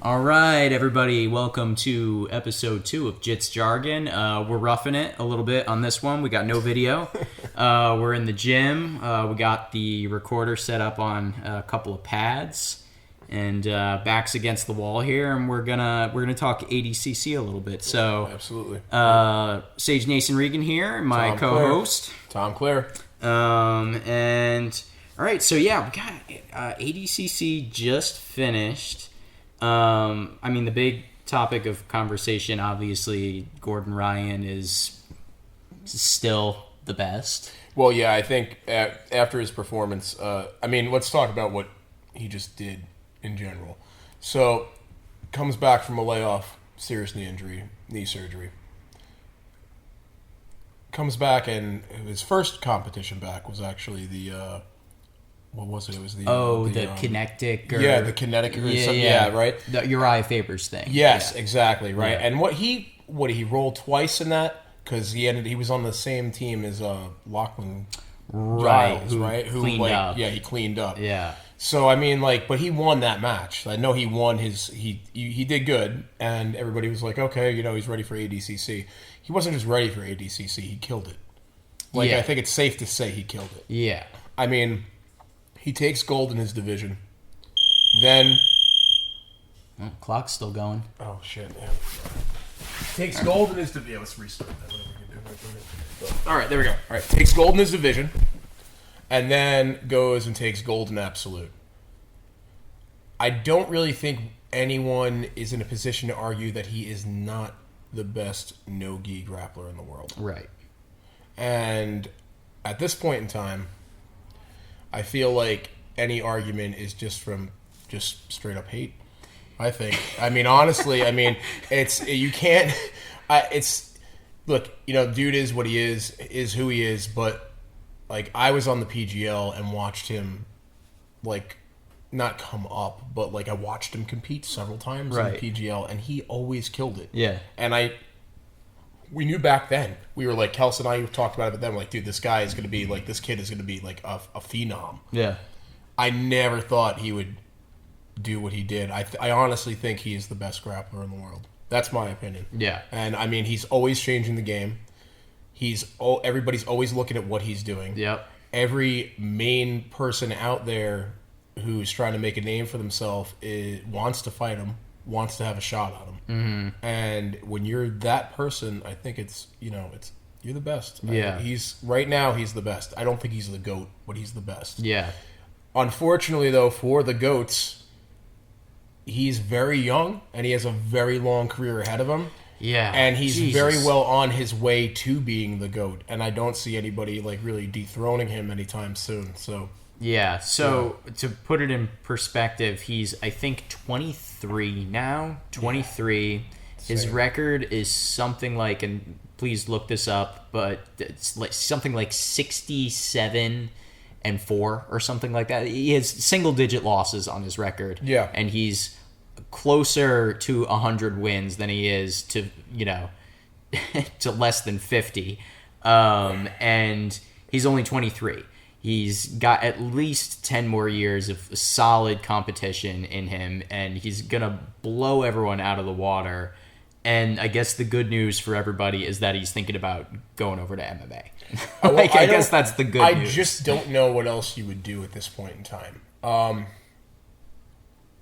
All right, everybody, welcome to episode 2 of Jits-Jargon. We're roughing it a little bit on this one. We got no video. We're in the gym. We got the recorder set up on a couple of pads, and backs against the wall here, and we're gonna talk ADCC a little bit. So, absolutely. Sage Nason Regan here, my co-host, Tom Clare. And all right, so yeah, we got ADCC just finished. I mean, the big topic of conversation, obviously, Gordon Ryan is still the best. Well, yeah, I think after his performance, let's talk about what he just did in general. So, comes back from a layoff, serious knee surgery. Comes back, and his first competition back was actually the... what was it? It was the kinetic. The kinetic. Right. The Uriah Faber's thing. Yes, exactly. Right. Yeah. And he rolled twice in that because he was on the same team as Lachlan Giles, right? Who cleaned up. Yeah, he cleaned up. Yeah. So I mean, but he won that match. I know he won he did good, and everybody was like, okay, he's ready for ADCC. He wasn't just ready for ADCC; he killed it. I think it's safe to say he killed it. Yeah. I mean. He takes gold in his division. Then... Oh, clock's still going. Oh, shit, yeah. Takes gold in his division. Yeah, let's restart that. All right, there we go. All right, takes gold in his division. And then goes and takes gold in absolute. I don't really think anyone is in a position to argue that he is not the best no-gi grappler in the world. Right. And at this point in time... I feel like any argument is just straight up hate. I think. I mean, honestly, dude is what he is who he is. But I was on the PGL and watched him, not come up, but I watched him compete several times in the PGL, and he always killed it. Yeah. And we knew back then. We were Kels and I talked about it, but then we're dude, this guy is going to be this kid is going to be a phenom. Yeah. I never thought he would do what he did. I honestly think he is the best grappler in the world. That's my opinion. Yeah. And I mean, he's always changing the game. Everybody's always looking at what he's doing. Yep. Every main person out there who's trying to make a name for themselves wants to fight him. Wants to have a shot at him. Mm-hmm. And when you're that person, I think you're the best. Yeah. Right now he's the best. I don't think he's the GOAT, but he's the best. Yeah. Unfortunately though, for the GOATs, he's very young and he has a very long career ahead of him. Yeah. And he's very well on his way to being the GOAT. And I don't see anybody really dethroning him anytime soon. So yeah, so to put it in perspective, he's, I think, 23 now. 23. Yeah. His record is something and please look this up, but it's something 67-4 or something like that. He has single-digit losses on his record. Yeah. And he's closer to 100 wins than he is to, to less than 50. And he's only 23. He's got at least 10 more years of solid competition in him, and he's going to blow everyone out of the water. And I guess the good news for everybody is that he's thinking about going over to MMA. I guess that's the good news. I just don't know what else you would do at this point in time.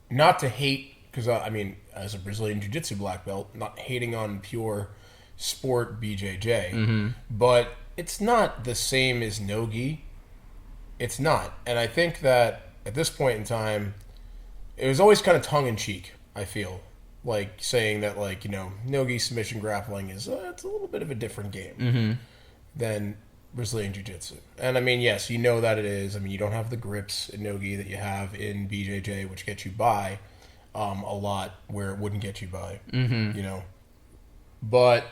Not to hate, because, as a Brazilian Jiu-Jitsu black belt, not hating on pure sport BJJ, but it's not the same as no-gi. It's not. And I think that at this point in time, it was always kind of tongue-in-cheek, I feel. Saying that, no-gi submission grappling is it's a little bit of a different game than Brazilian Jiu-Jitsu. And, yes, you know that it is. You don't have the grips in no-gi that you have in BJJ, which get you by a lot where it wouldn't get you by, But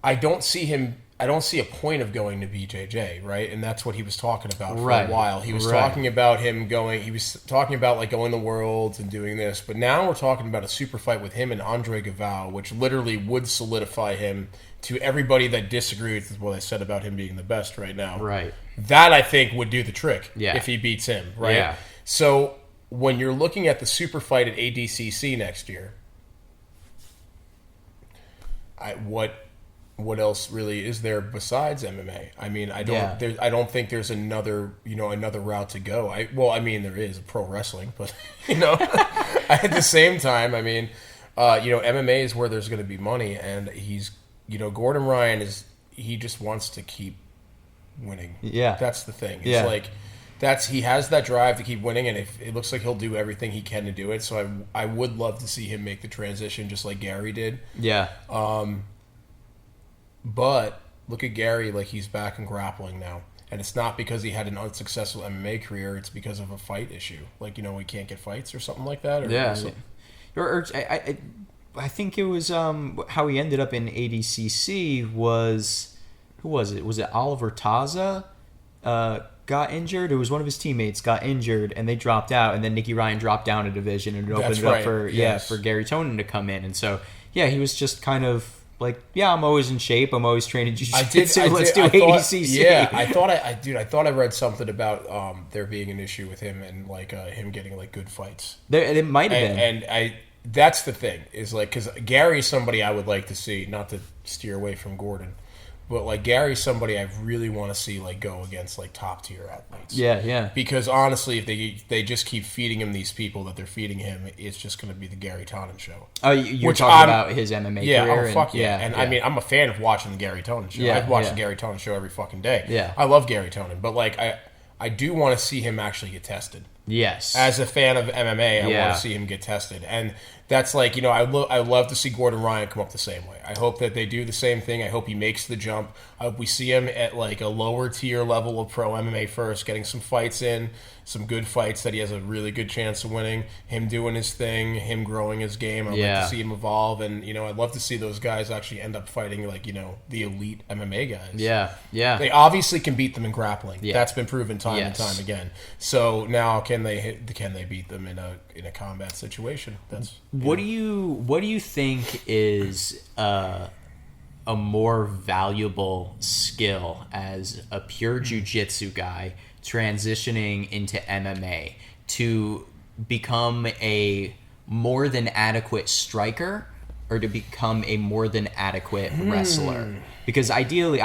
I don't see a point of going to BJJ, right? And that's what he was talking about for a while. He was talking about going the worlds and doing this. But now we're talking about a super fight with him and Andre Galvao, which literally would solidify him to everybody that disagrees with what I said about him being the best right now. Right. That, I think, would do the trick if he beats him, right? Yeah. So when you're looking at the super fight at ADCC next year, what else really is there besides MMA? I mean, I don't think there's another route to go. There is pro wrestling, but at the same time, I mean, MMA is where there's going to be money, and Gordon Ryan he just wants to keep winning. Yeah, that's the thing. It's he has that drive to keep winning, and it looks like he'll do everything he can to do it. So I would love to see him make the transition just like Gary did. Yeah. But look at Gary, like he's back in grappling now. And it's not because he had an unsuccessful MMA career, it's because of a fight issue. Like, he can't get fights or something like that? I think it was how he ended up in ADCC was, who was it? Was it Oliver Taza got injured? It was one of his teammates got injured, and they dropped out, and then Nicky Ryan dropped down a division, and it opened it up for Gary Tonin to come in. And so, he was just kind of like, I'm always in shape. I'm always training jiu-jitsu. Let's do ADCC. I thought I read something about there being an issue with him and like him getting like good fights. It might have been. And that's the thing is like, because Gary's somebody I would like to see, not to steer away from Gordon, but like Gary's somebody I really want to see like go against like top tier athletes. Yeah. Because honestly, if they just keep feeding him these people that they're feeding him, it's just going to be the Gary Tonin show. Oh, you're talking about his MMA career? I mean, I'm a fan of watching the Gary Tonin show. I've watched the Gary Tonin show every fucking day. Yeah. I love Gary Tonin, but like I do want to see him actually get tested. Yes. As a fan of MMA, I want to see him get tested. And that's like, I love to see Gordon Ryan come up the same way. I hope that they do the same thing. I hope he makes the jump. I hope we see him at like a lower tier level of pro MMA first, getting some fights in, some good fights that he has a really good chance of winning, him doing his thing, him growing his game. I'd like to see him evolve. And, I'd love to see those guys actually end up fighting like, the elite MMA guys. Yeah. They obviously can beat them in grappling. Yeah. That's been proven time and time again. So now can they beat them in a combat situation? What do you think is a more valuable skill as a pure jiu-jitsu guy transitioning into MMA to become a more than adequate striker or to become a more than adequate wrestler? Because ideally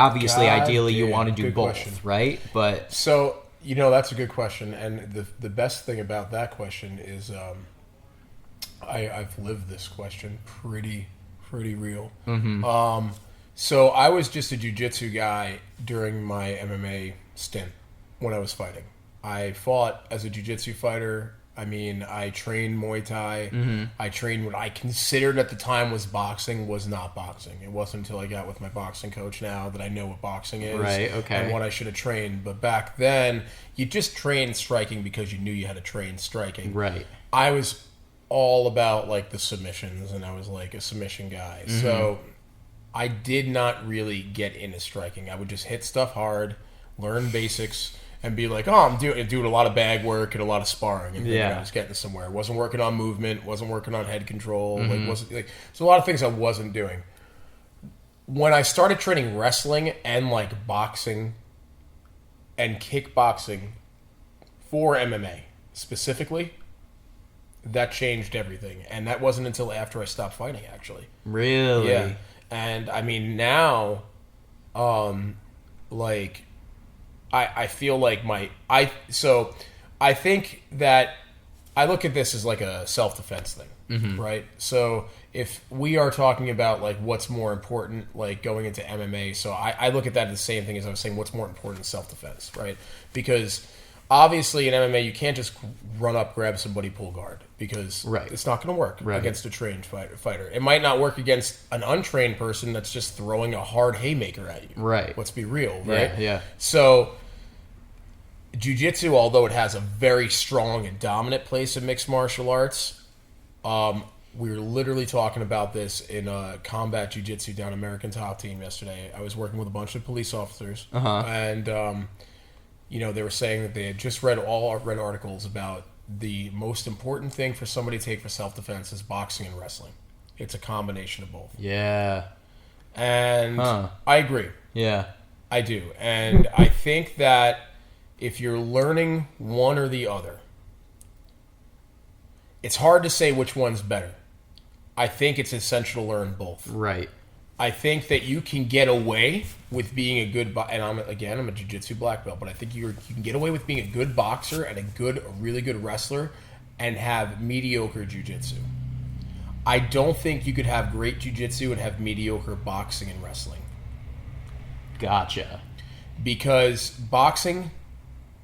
you want to do both, question. Right? But so that's a good question, and the best thing about that question is I've lived this question pretty real. Mm-hmm. So I was just a jiu-jitsu guy during my MMA stint when I was fighting. I fought as a jiu-jitsu fighter. I mean, I trained Muay Thai. Mm-hmm. I trained what I considered at the time was boxing, was not boxing. It wasn't until I got with my boxing coach now that I know what boxing is. Right, okay. And what I should have trained. But back then, you just trained striking because you knew you had to train striking. Right. I was all about like the submissions, and I was like a submission guy. Mm-hmm. So I did not really get into striking. I would just hit stuff hard, learn basics, and be like, I'm doing a lot of bag work and a lot of sparring, and I was getting somewhere. Wasn't working on movement, wasn't working on head control. Mm-hmm. There's a lot of things I wasn't doing. When I started training wrestling and like boxing and kickboxing for MMA specifically, that changed everything. And that wasn't until after I stopped fighting, actually. Really? Yeah. And I mean, now, I feel like I think that I look at this as like a self-defense thing, mm-hmm. right? So if we are talking about like what's more important, like going into MMA, so I look at that as the same thing as I was saying, what's more important is self-defense, right? Because obviously in MMA, you can't just run up, grab somebody, pull guard, because it's not going to work against a trained fighter. It might not work against an untrained person that's just throwing a hard haymaker at you. Right. Let's be real, right? Yeah. So jiu-jitsu, although it has a very strong and dominant place in mixed martial arts, we were literally talking about this in combat jiu-jitsu down American Top Team yesterday. I was working with a bunch of police officers, and they were saying that they had just read articles about the most important thing for somebody to take for self-defense is boxing and wrestling. It's a combination of both. Yeah. And I agree. Yeah. I do. And I think that if you're learning one or the other, It's hard to say which one's better. I think it's essential to learn both. Right. I think that you can get away with being a good and I'm a jiu-jitsu black belt, but I think you can get away with being a good boxer and a really good wrestler and have mediocre jiu-jitsu. I don't think you could have great jiu-jitsu and have mediocre boxing and wrestling. Gotcha. Because boxing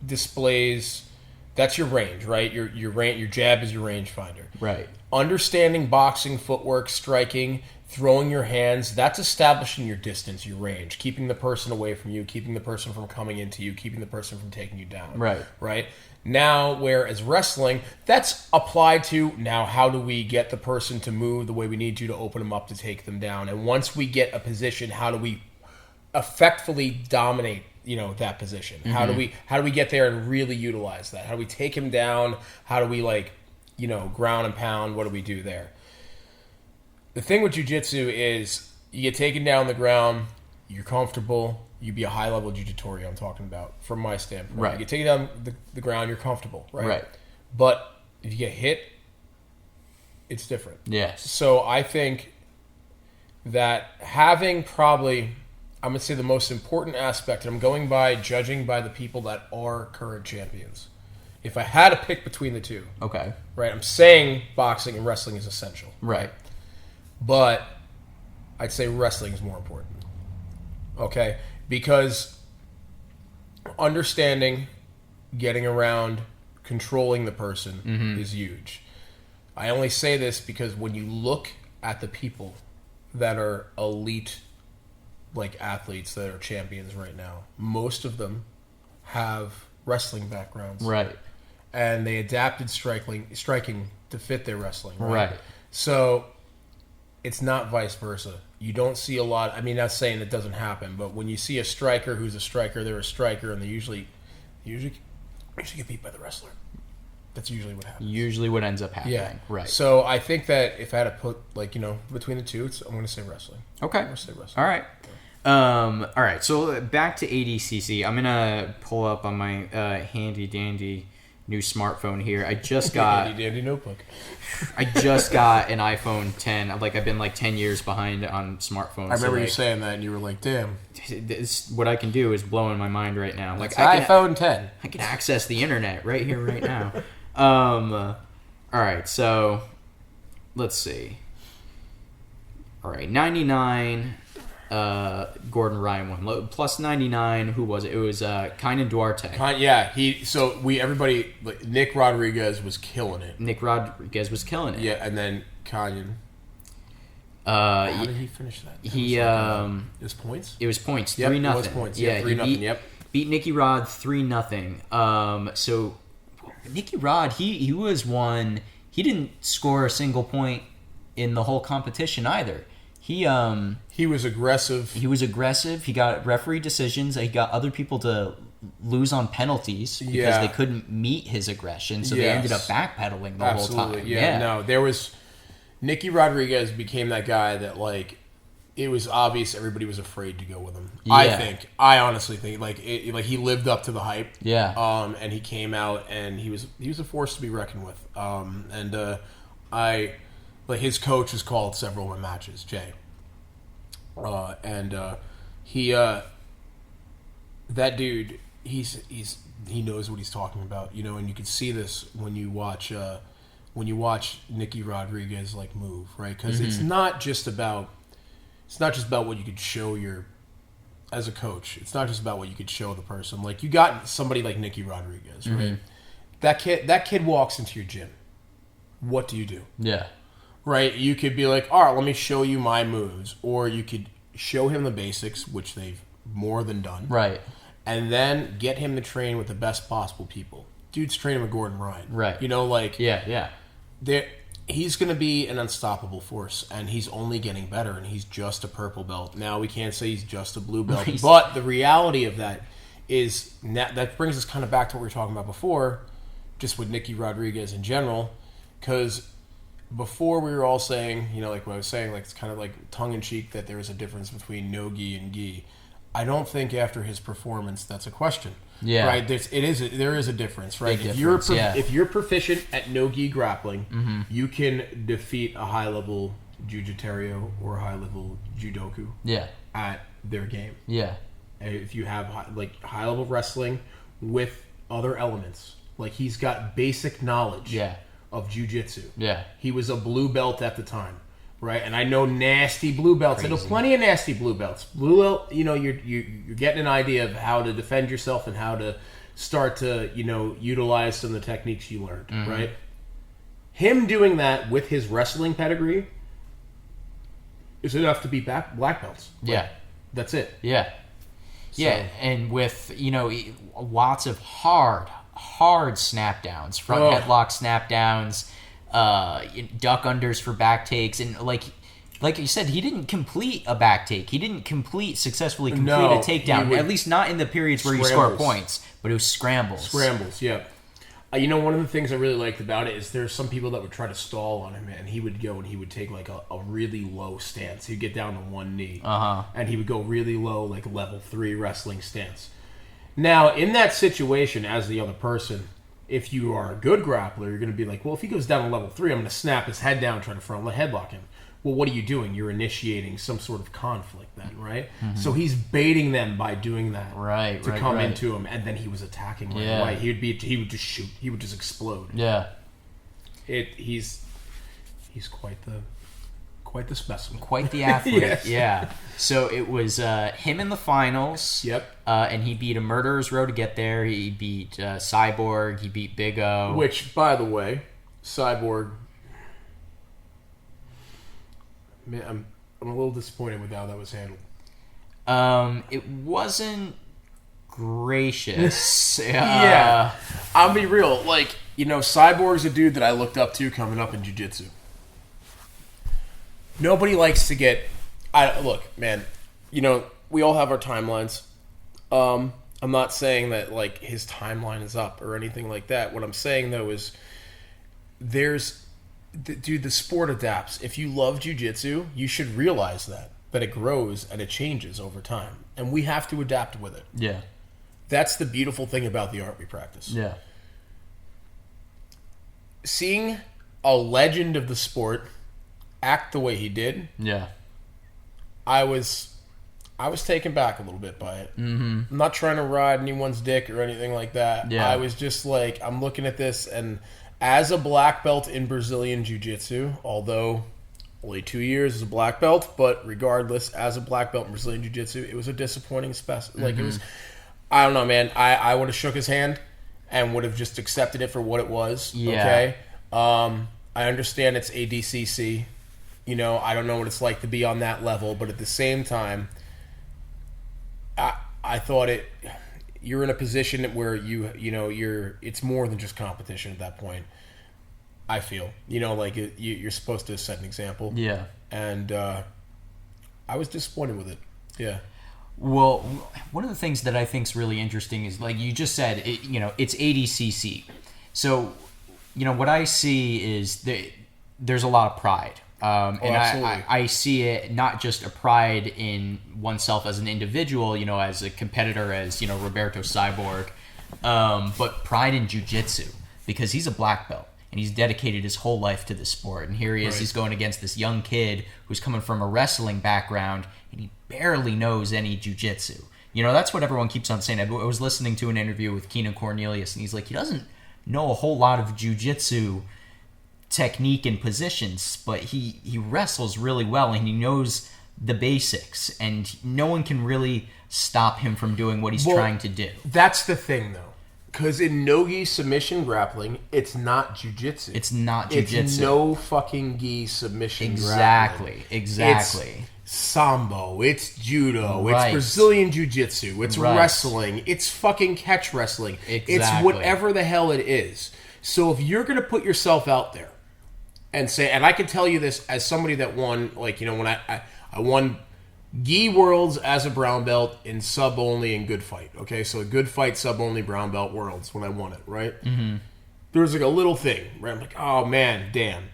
displays, that's your range, right? Your jab is your range finder. Right. Understanding boxing, footwork, striking, throwing your hands, that's establishing your distance, your range, keeping the person away from you, keeping the person from coming into you, keeping the person from taking you down. Right. Right? Now, whereas wrestling, that's applied to now how do we get the person to move the way we need to open them up to take them down. And once we get a position, how do we effectively dominate, that position? Mm-hmm. How do we get there and really utilize that? How do we take him down? How do we ground and pound? What do we do there? The thing with jiu-jitsu is you get taken down the ground, you're comfortable, you be a high-level jiu-jitsu I'm talking about, from my standpoint. Right. You get taken down the ground, you're comfortable, right? Right. But if you get hit, it's different. Yes. So I think that having probably, I'm going to say the most important aspect, and I'm judging by the people that are current champions. If I had to pick between the two, okay, right, I'm saying boxing and wrestling is essential. Right. But I'd say wrestling is more important. Okay? Because understanding, getting around, controlling the person is huge. I only say this because when you look at the people that are elite, like athletes that are champions right now, most of them have wrestling backgrounds. Right. And they adapted striking to fit their wrestling. Right. So it's not vice versa. You don't see a lot. I mean, not saying it doesn't happen, but when you see a striker who's a striker, they're a striker, and they usually get beat by the wrestler. That's usually what happens. Usually what ends up happening. Yeah. Right. So I think that if I had to put, between the two, I'm going to say wrestling. Okay. I'm going to say wrestling. All right. All right. So back to ADCC. I'm going to pull up on my handy dandy new smartphone here. I just got handy dandy notebook. I just got an iPhone 10. I've been 10 years behind on smartphones. I remember you saying that, and you were like, "Damn, what I can do is blowing my mind right now." It's iPhone 10. I can access the internet right here, right now. All right, so let's see. All right, 99. Gordon Ryan won. Plus 99. Who was it? It was Kaynan Duarte. Nick Rodriguez was killing it. Yeah, and then Kaynan. How did he finish that? It was points. It was points. 3-0. It was points. Yeah, 3-0. Beat Nicky Rod 3-0. So Nicky Rod, he was one. He didn't score a single point in the whole competition either. He was aggressive. He got referee decisions. He got other people to lose on penalties because they couldn't meet his aggression, so they ended up backpedaling the whole time. Yeah. No, there was Nicky Rodriguez became that guy that it was obvious everybody was afraid to go with him. Yeah. I honestly think he lived up to the hype. Yeah. And he came out and he was a force to be reckoned with. His coach has called several of my matches, Jay. That dude, he knows what he's talking about, and you can see this when you watch Nicky Rodriguez move, right? Because it's not just about what you could show as a coach. It's not just about what you could show the person. You got somebody like Nicky Rodriguez, right? That kid walks into your gym. What do you do? Yeah. Right? You could be like, all right, let me show you my moves. Or you could show him the basics, which they've more than done. Right. And then get him to train with the best possible people. Dude's training with Gordon Ryan. Right. Yeah. He's going to be an unstoppable force, and he's only getting better, and he's just a purple belt. Now, we can't say he's just a blue belt, but the reality of that is that brings us kind of back to what we were talking about before, just with Nicky Rodriguez in general, because before we were all saying, what I was saying, it's kind of tongue-in-cheek that there is a difference between no-gi and gi. I don't think after his performance that's a question. Yeah. Right. There is a difference, right? Big If difference, if you're proficient at no-gi grappling, you can defeat a high-level Jiu-Jitsu or a high-level Judoku Yeah. at their game. Yeah. If you have high-level wrestling with other elements, like he's got basic knowledge of Jiu-Jitsu. Yeah. He was a blue belt at the time. Right, and I know nasty blue belts. Crazy. I know plenty of nasty blue belts. Blue belt, you're getting an idea of how to defend yourself and how to start to utilize some of the techniques you learned. Right, him doing that with his wrestling pedigree is enough to beat black belts. Yeah, that's it. Yeah, yeah, and with lots of hard snap downs, front headlock snap downs. Duck unders for back takes, and like you said, he didn't complete a back take. He didn't successfully complete a takedown. At least not in the periods where you score points. But it was scrambles. Scrambles, yeah. One of the things I really liked about it is there's some people that would try to stall on him, and he would go and he would take like a really low stance. He'd get down to one knee, and he would go really low, like level 3 wrestling stance. Now, in that situation, as the other person, if you are a good grappler, you're going to be like, well, if he goes down to level 3, I'm going to snap his head down, try to front headlock him. Well, what are you doing? You're initiating some sort of conflict then, right? Mm-hmm. So he's baiting them by doing that to come into him, and then he was attacking right away. He would just shoot. He would just explode. Yeah. He's quite the specimen. Quite the athlete. Yes. Yeah. So it was him in the finals. Yep. And he beat a Murderer's Row to get there. He beat Cyborg. He beat Big O. Which, by the way, Cyborg... Man, I'm a little disappointed with how that was handled. It wasn't gracious. Yeah. I'll be real. Cyborg's a dude that I looked up to coming up in Jiu-Jitsu. Nobody likes to get... Look, man, we all have our timelines. I'm not saying that, his timeline is up or anything like that. What I'm saying, though, is the sport adapts. If you love jiu-jitsu, you should realize that it grows and it changes over time. And we have to adapt with it. Yeah. That's the beautiful thing about the art we practice. Yeah. Seeing a legend of the sport act the way he did, I was taken back a little bit by it. Mm-hmm. I'm not trying to ride anyone's dick or anything like that. Yeah. I was just I'm looking at this, and as a black belt in Brazilian Jiu-Jitsu, although only 2 years as a black belt, but regardless, as a black belt in Brazilian Jiu-Jitsu, it was a disappointing it was, I don't know, man. I would have shook his hand and would have just accepted it for what it was. Yeah. Okay. I understand it's ADCC. I don't know what it's like to be on that level, but at the same time, I thought you're in a position where it's more than just competition at that point. I feel, you're supposed to set an example. Yeah. And I was disappointed with it. Yeah. Well, one of the things that I think is really interesting is, like you just said, it's ADCC. So, what I see is there's a lot of pride. And I see it not just a pride in oneself as an individual, as a competitor, as, Roberto Cyborg, but pride in jiu-jitsu, because he's a black belt and he's dedicated his whole life to this sport. And here he is, he's going against this young kid who's coming from a wrestling background and he barely knows any jiu-jitsu. That's what everyone keeps on saying. I was listening to an interview with Keenan Cornelius, and he's like, he doesn't know a whole lot of jiu-jitsu technique and positions, but he wrestles really well and he knows the basics, and no one can really stop him from doing what he's trying to do. That's the thing, though, because in no-gi submission grappling, it's not jiu-jitsu. It's not jiu-jitsu. It's no fucking gi submission grappling. Exactly. It's sambo. It's judo. Right. It's Brazilian jiu-jitsu. It's wrestling. It's fucking catch wrestling. Exactly. It's whatever the hell it is. So if you're going to put yourself out there and say, and I can tell you this as somebody that won, when I won gi worlds as a brown belt in sub only and good fight. Okay, so a good fight sub only brown belt worlds when I won it, right? Mm-hmm. There was a little thing where I'm like, oh man, damn.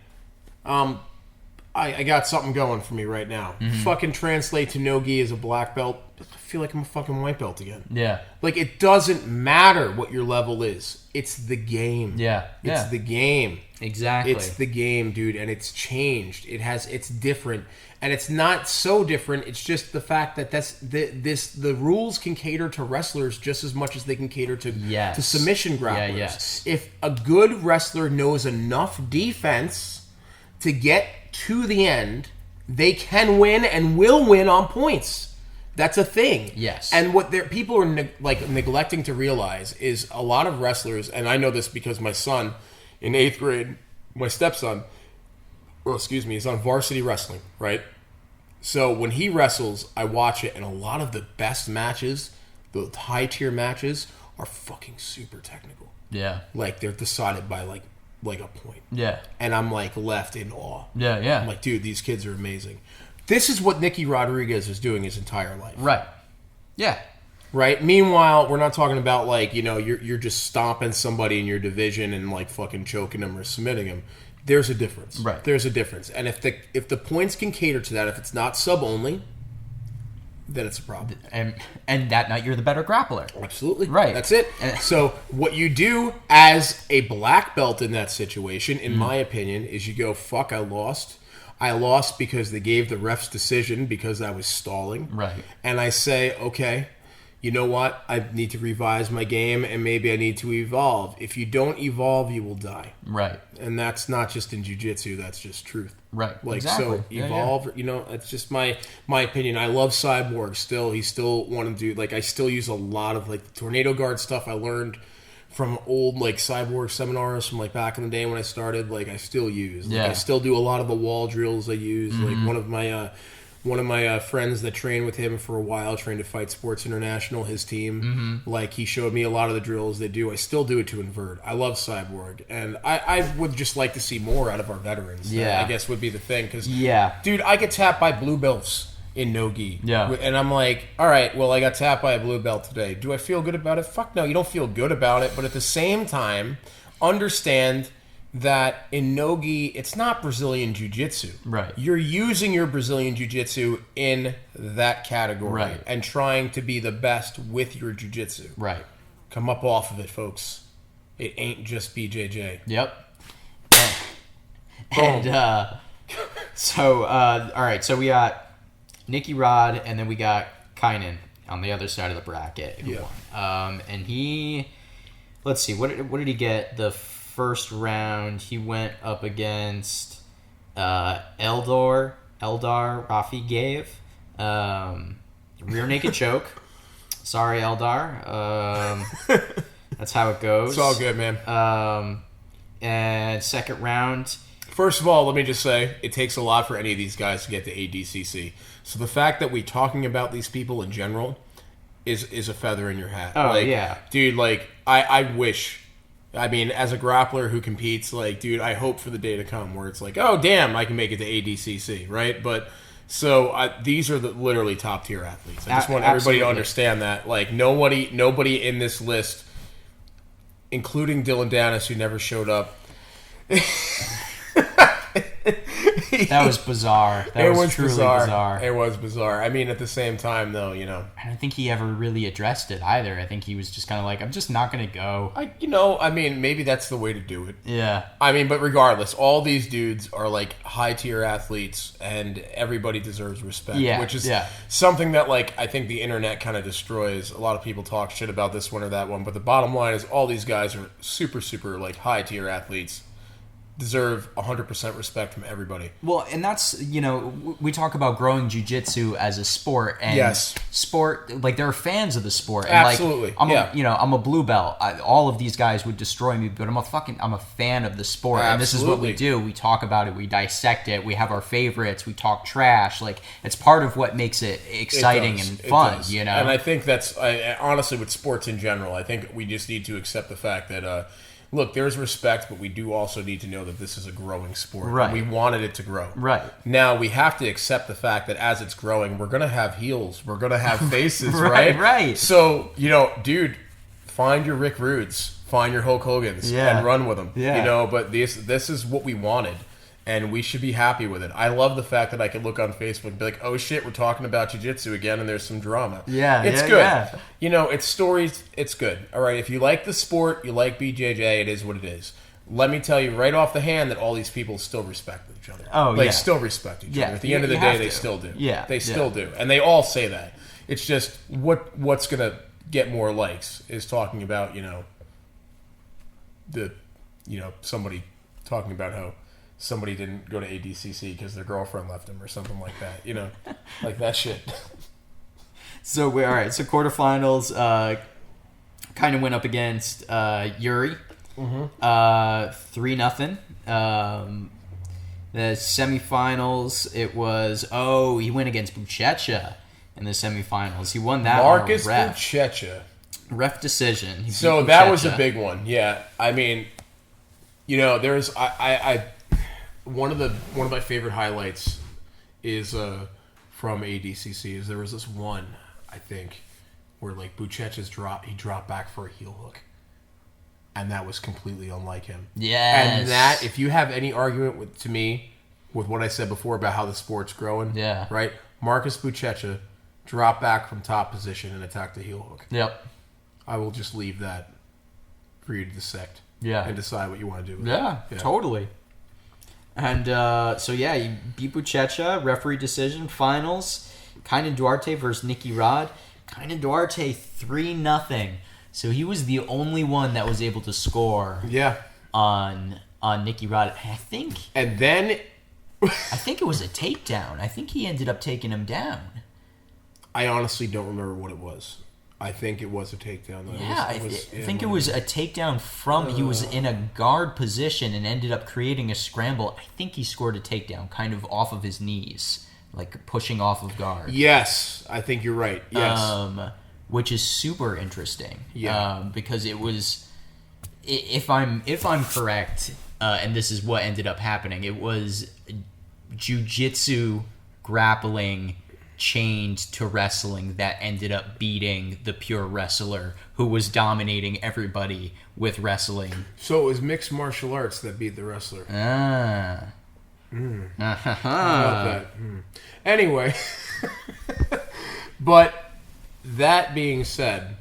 I got something going for me right now. Fucking translate to no-gi as a black belt. I feel like I'm a fucking white belt again. Yeah. Like, it doesn't matter what your level is. It's the game. Yeah. It's the game. Exactly. It's the game, dude, and it's changed. It's different. And it's not so different. It's just the fact that the rules can cater to wrestlers just as much as they can cater to submission grapplers. Yeah, yes. If a good wrestler knows enough defense to get to the end, they can win and will win on points. That's a thing. Yes. And what people are neglecting to realize is a lot of wrestlers, and I know this because my son in 8th grade, my stepson, is on varsity wrestling, right? So when he wrestles, I watch it, and a lot of the best matches, the high-tier matches, are fucking super technical. Yeah. Like, they're decided by, like a point. Yeah. And I'm, like, left in awe. Yeah, yeah. I'm like, dude, these kids are amazing. This is what Nicky Rodriguez is doing his entire life. Right. Yeah. Right? Meanwhile, we're not talking about, like, you know, you're just stomping somebody in your division and, like, fucking choking them or submitting them. There's a difference. Right. There's a difference. And if the points can cater to that, if it's not sub-only, then it's a problem. And that night you're the better grappler. Absolutely. Right. That's it. So what you do as a black belt in that situation, in my opinion, is you go, fuck, I lost. I lost because they gave the ref's decision because I was stalling. Right. And I say, okay, you know what? I need to revise my game and maybe I need to evolve. If you don't evolve, you will die. Right. And that's not just in jiu-jitsu, that's just truth. Right. Like, exactly. so evolve, you know, it's just my opinion. I love Cyborg still. He's still one to do, like, I still use a lot of, like, the tornado guard stuff I learned from old, like, Cyborg seminars from, like, back in the day when I started. Like, I still use. Like, I still do a lot of the wall drills I use. Like, one of my friends that trained with him for a while, trained to Fight Sports International, his team, like, he showed me a lot of the drills they do. I still do it to invert. I love Cyborg. And I would just like to see more out of our veterans. Yeah. I guess would be the thing. Because, dude, I get tapped by blue belts in no-gi. Yeah. And I'm like, all right, well, I got tapped by a blue belt today. Do I feel good about it? Fuck no, you don't feel good about it. But at the same time, understand that in no-gi, it's not Brazilian Jiu-Jitsu. Right. You're using your Brazilian Jiu-Jitsu in that category. Right. And trying to be the best with your Jiu-Jitsu. Right. Come up off of it, folks. It ain't just BJJ. Yep. And all right, so we got Nicky Rod, and then we got Kynan on the other side of the bracket. Who won. And he, let's see, what did he get the first round? He went up against Eldar Rafi gave rear naked choke. Sorry, Eldar. That's how it goes. It's all good, man. And second round. First of all, let me just say, it takes a lot for any of these guys to get to ADCC. So the fact that we're talking about these people in general is a feather in your hat. Oh, like, yeah. Dude, like, I wish, I mean, as a grappler who competes, like, dude, I hope for the day to come where it's like, oh, damn, I can make it to ADCC, right? But, so, these are the literally top-tier athletes. I just want everybody to understand that. Like, nobody in this list, including Dylan Dennis, who never showed up, that was bizarre. That was truly bizarre. It was bizarre. I mean, at the same time, though, you know, I don't think he ever really addressed it either. I think he was just kind of like, I'm just not going to go. I mean, maybe that's the way to do it. Yeah. I mean, but regardless, all these dudes are like high-tier athletes, and everybody deserves respect. Yeah, Which is something that, like, I think the internet kind of destroys. A lot of people talk shit about this one or that one, but the bottom line is all these guys are super, super, like, high-tier athletes. Deserve 100% respect from everybody. Well, and that's, you know, we talk about growing jiu-jitsu as a sport, and sport, like, there are fans of the sport. And absolutely. Like, I'm a blue belt. All of these guys would destroy me, but I'm a fan of the sport. Absolutely. And this is what we do. We talk about it. We dissect it. We have our favorites. We talk trash. Like, it's part of what makes it exciting and fun, you know? And I think that's, honestly, with sports in general, I think we just need to accept the fact that, look, there's respect, but we do also need to know that this is a growing sport. Right. We wanted it to grow. Right. Now, we have to accept the fact that as it's growing, we're going to have heels. We're going to have faces, right? right? Right. So, you know, dude, find your Rick Rudes, find your Hulk Hogan's, and run with them. Yeah. You know, but this is what we wanted. and we should be happy with it. I love the fact that I can look on Facebook and be like, oh shit, we're talking about jiu-jitsu again, and there's some drama. Yeah, it's good. Yeah. You know, it's stories. It's good. All right, if you like the sport, you like BJJ, it is what it is. Let me tell you right off the hand that all these people still respect each other. Oh, they yeah. still respect each other. At the end of the You day, have they to. still do. Yeah, they still do, and they all say that. It's just what's gonna get more likes is talking about somebody talking about how somebody didn't go to ADCC because their girlfriend left him or something like that. Like that shit. So all right. So quarterfinals kind of went up against Yuri. 3-0. The semifinals, it was he went against Buchecha in the semifinals. He won that Marcus on a ref. Buchecha. Ref decision. He So beat that was a Buchecha. big one. Yeah, I mean, there's I one of my favorite highlights is from ADCC is there was this one I think where like Buchecha's dropped back for a heel hook. And that was completely unlike him. Yes. And that, if you have any argument with what I said before about how the sport's growing, Yeah. right? Marcus Buchecha dropped back from top position and attacked the heel hook. Yep. I will just leave that for you to dissect. Yeah. And decide what you want to do with Yeah, it. totally. And he beat Buchecha, referee decision, finals. Kainan Duarte versus Nicky Rod. Kainan Duarte 3-0. So he was the only one that was able to score on Nicky Rod. I think it was a takedown. I think he ended up taking him down. I honestly don't remember what it was. I think it was a takedown. I think it was a takedown from... He was in a guard position and ended up creating a scramble. I think he scored a takedown kind of off of his knees, like pushing off of guard. Yes, I think you're right. Yes. Which is super interesting. Yeah. Because it was... If I'm correct, and this is what ended up happening, it was jiu-jitsu grappling chained to wrestling that ended up beating the pure wrestler who was dominating everybody with wrestling. So it was mixed martial arts that beat the wrestler. Ah. How about that? Anyway, but that being said,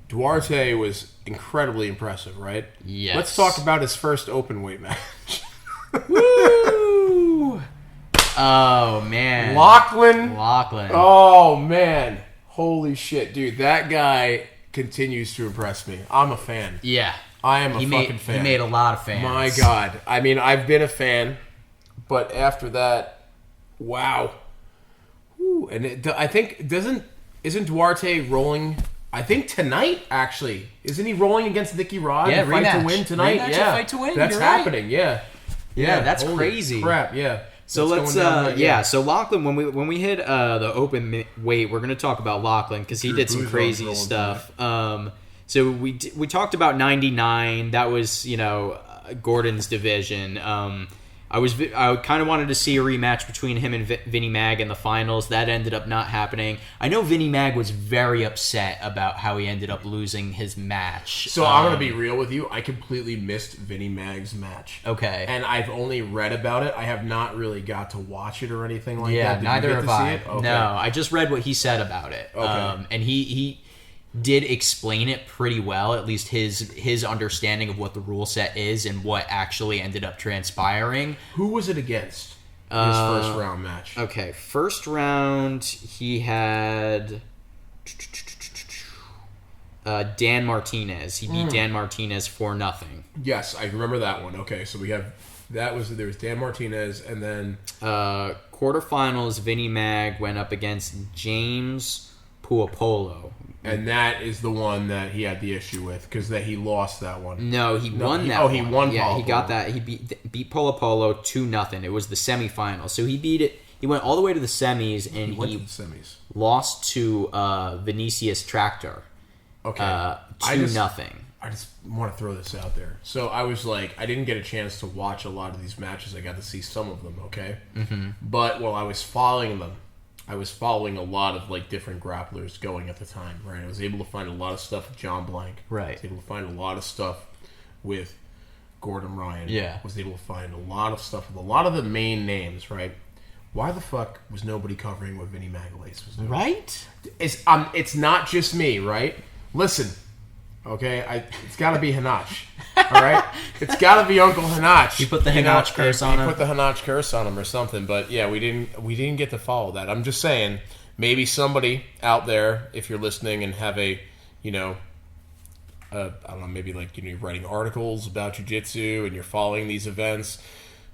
Duarte was incredibly impressive, right? Yes. Let's talk about his first open weight match. Woo! Oh, man. Lachlan. Oh, Oh, man. Holy shit, dude. That guy continues to impress me. I'm a fan. Yeah. I am a fucking fan. He made a lot of fans. My God. I mean, I've been a fan, but after that, wow. Whew. And I think, isn't Duarte rolling... I think tonight, actually. Isn't he rolling against Nicky Rod? Yeah, Fight rematch. to win tonight? Rematch Yeah. Fight to win. That's You're right. happening, yeah. Yeah, that's holy crazy. Crap, yeah. So That's going down right so Lachlan, when we hit the open weight, we're going to talk about Lachlan because he did some crazy stuff. So we talked about 99. That was Gordon's division. I kind of wanted to see a rematch between him and Vinnie Mag in the finals. That ended up not happening. I know Vinnie Mag was very upset about how he ended up losing his match. So I'm going to be real with you. I completely missed Vinnie Mag's match. Okay. And I've only read about it. I have not really got to watch it or anything like Yeah, that. Did neither you have get to see I. it? Okay. No, I just read what he said about it. Okay. And he did explain it pretty well, at least his understanding of what the rule set is and what actually ended up transpiring. Who was it against? His first round match. Okay, first round he had Dan Martinez. He beat Dan Martinez 4-0. Yes, I remember that one. Okay, so there was Dan Martinez, and then quarterfinals Vinnie Mag went up against James Puopolo. And that is the one that he had the issue with because he lost that one. No, he won that. He won. Yeah, Polo he got that. He beat Polo 2-0. It was the semifinal. So he beat it. He went all the way to the semis, and went to the semis. Lost to Vinicius Tractor. Okay, 2-0. I just want to throw this out there. So I was like, I didn't get a chance to watch a lot of these matches. I got to see some of them. Okay, But while I was following them, I was following a lot of different grapplers going at the time, right? I was able to find a lot of stuff with John Blank. Right. I was able to find a lot of stuff with Gordon Ryan Yeah. was able to find a lot of stuff with a lot of the main names, right? Why the fuck was nobody covering what Vinny Magalhaes was doing? Right? It's not just me, right? Listen, okay? It's got to be Hanach, all right? It's got to be Uncle Hanach. You put the Hanach curse on him? You put the Hanach curse on him or something, but yeah, we didn't get to follow that. I'm just saying, maybe somebody out there, if you're listening and have a, I don't know, maybe like you're writing articles about jiu-jitsu and you're following these events,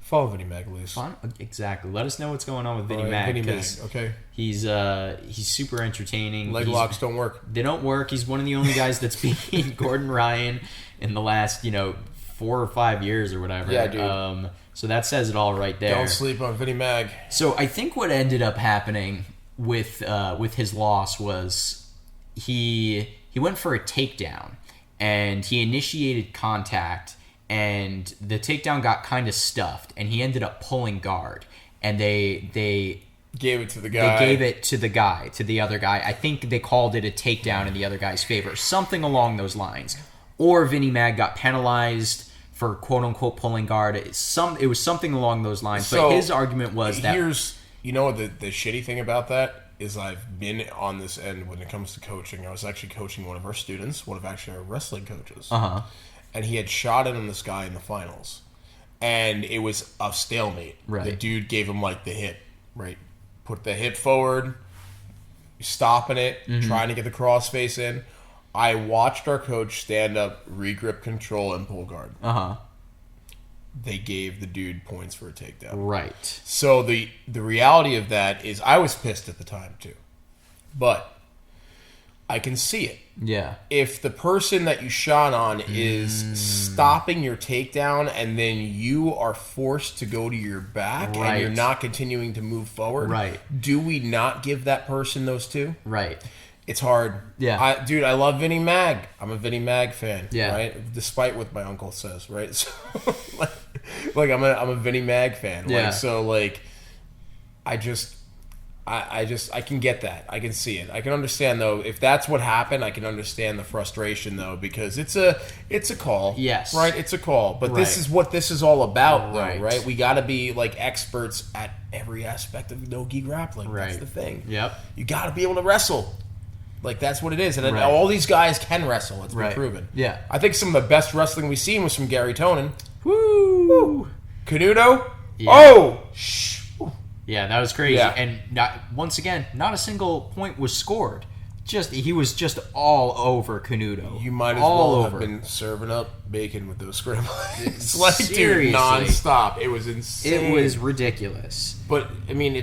follow Vinny Magalhaes. Exactly. Let us know what's going on with Vinny Right, Mag. Vinny Mag, Because okay. he's super entertaining. Leg locks don't work. They don't work. He's one of the only guys that's beaten Gordon Ryan in the last 4 or 5 years or whatever. Yeah, dude. So that says it all right there. Don't sleep on Vinny Mag. So I think what ended up happening with his loss was he went for a takedown and he initiated contact and the takedown got kind of stuffed and he ended up pulling guard and they gave it to the guy. They gave it to the other guy. I think they called it a takedown in the other guy's favor, something along those lines. Or Vinny Mag got penalized for quote unquote pulling guard. It was something along those lines. So, but his argument was that the shitty thing about that is I've been on this end when it comes to coaching. I was actually coaching one of our students, one of our wrestling coaches. Uh-huh. And he had shot it on this guy in the finals. And it was a stalemate. Right. The dude gave him like the hip, right? Put the hip forward, stopping it, trying to get the crossface in. I watched our coach stand up, regrip control, and pull guard. Uh-huh. They gave the dude points for a takedown. Right. So the reality of that is I was pissed at the time too. But I can see it. Yeah. If the person that you shot on is stopping your takedown and then you are forced to go to your back and you're not continuing to move forward, do we not give that person those two? Right. It's hard. Yeah. I love Vinny Mag. I'm a Vinny Mag fan. Yeah. Right? Despite what my uncle says, right? So, like I'm a Vinny Mag fan. Yeah. Like, so like I can get that. I can see it. I can understand though if that's what happened. I can understand the frustration though because it's a call. Yes. Right. It's a call. But this is what this is all about, though, Right. right? We got to be like experts at every aspect of no-gi grappling. Right. That's the thing. Yep. You got to be able to wrestle. Like that's what it is, and all these guys can wrestle. It's been proven. Yeah. I think some of the best wrestling we've seen was from Gary Tonin. Woo! Canuto. Yeah. Oh. Yeah, that was crazy. Yeah. And once again, not a single point was scored. He was just all over Canuto. You might as well have been serving up bacon with those scrambled eggs. Like, Seriously. dude, nonstop. It was insane. It was ridiculous. But I mean,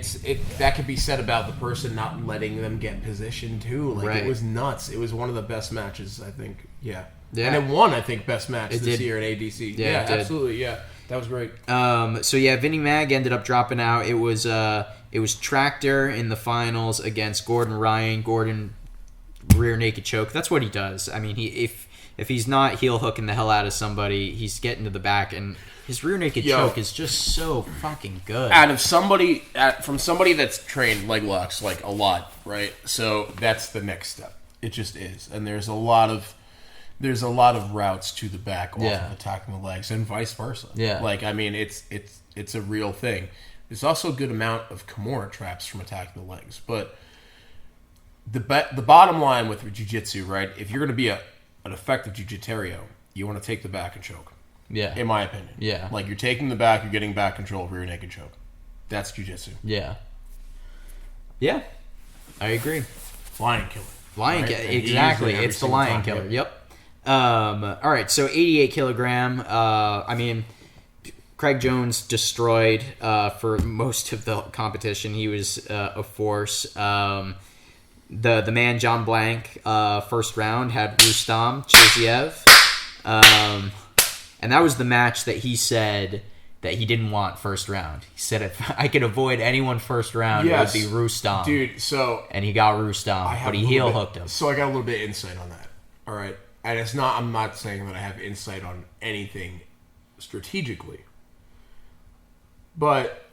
that could be said about the person not letting them get position too. Like it was nuts. It was one of the best matches, I think. Yeah. And it won, I think, best match this year at ADCC. Yeah, absolutely. Yeah, that was great. So yeah, Vinny Mag ended up dropping out. It was Tractor in the finals against Gordon Ryan. Gordon rear naked choke. That's what he does. I mean, if he's not heel hooking the hell out of somebody, he's getting to the back, and his rear naked choke is just so fucking good. From somebody that's trained leg locks like a lot, right? So that's the next step. It just is, and there's a lot of routes to the back off of attacking the legs, and vice versa. Yeah, like I mean, it's a real thing. There's also a good amount of Kimura traps from attacking the legs, but the bottom line with jiu-jitsu, right? If you're going to be an effective jiu-jitsu, you want to take the back and choke. Yeah. In my opinion. Yeah. Like you're taking the back, you're getting back control, rear naked choke. That's jiu-jitsu. Yeah. Yeah. I agree. Lion killer. Lion killer. Exactly. It's the lion killer. Yep. All right. So 88 kilogram. I mean, Craig Jones destroyed for most of the competition. He was a force. The man John Blank first round had Rustam Chiziev, and that was the match that he said that he didn't want first round. He said if I could avoid anyone first round, it would be Rustam. Dude, and he got Rustam, but he heel hooked him. So I got a little bit of insight on that. All right, and I'm not saying that I have insight on anything strategically, but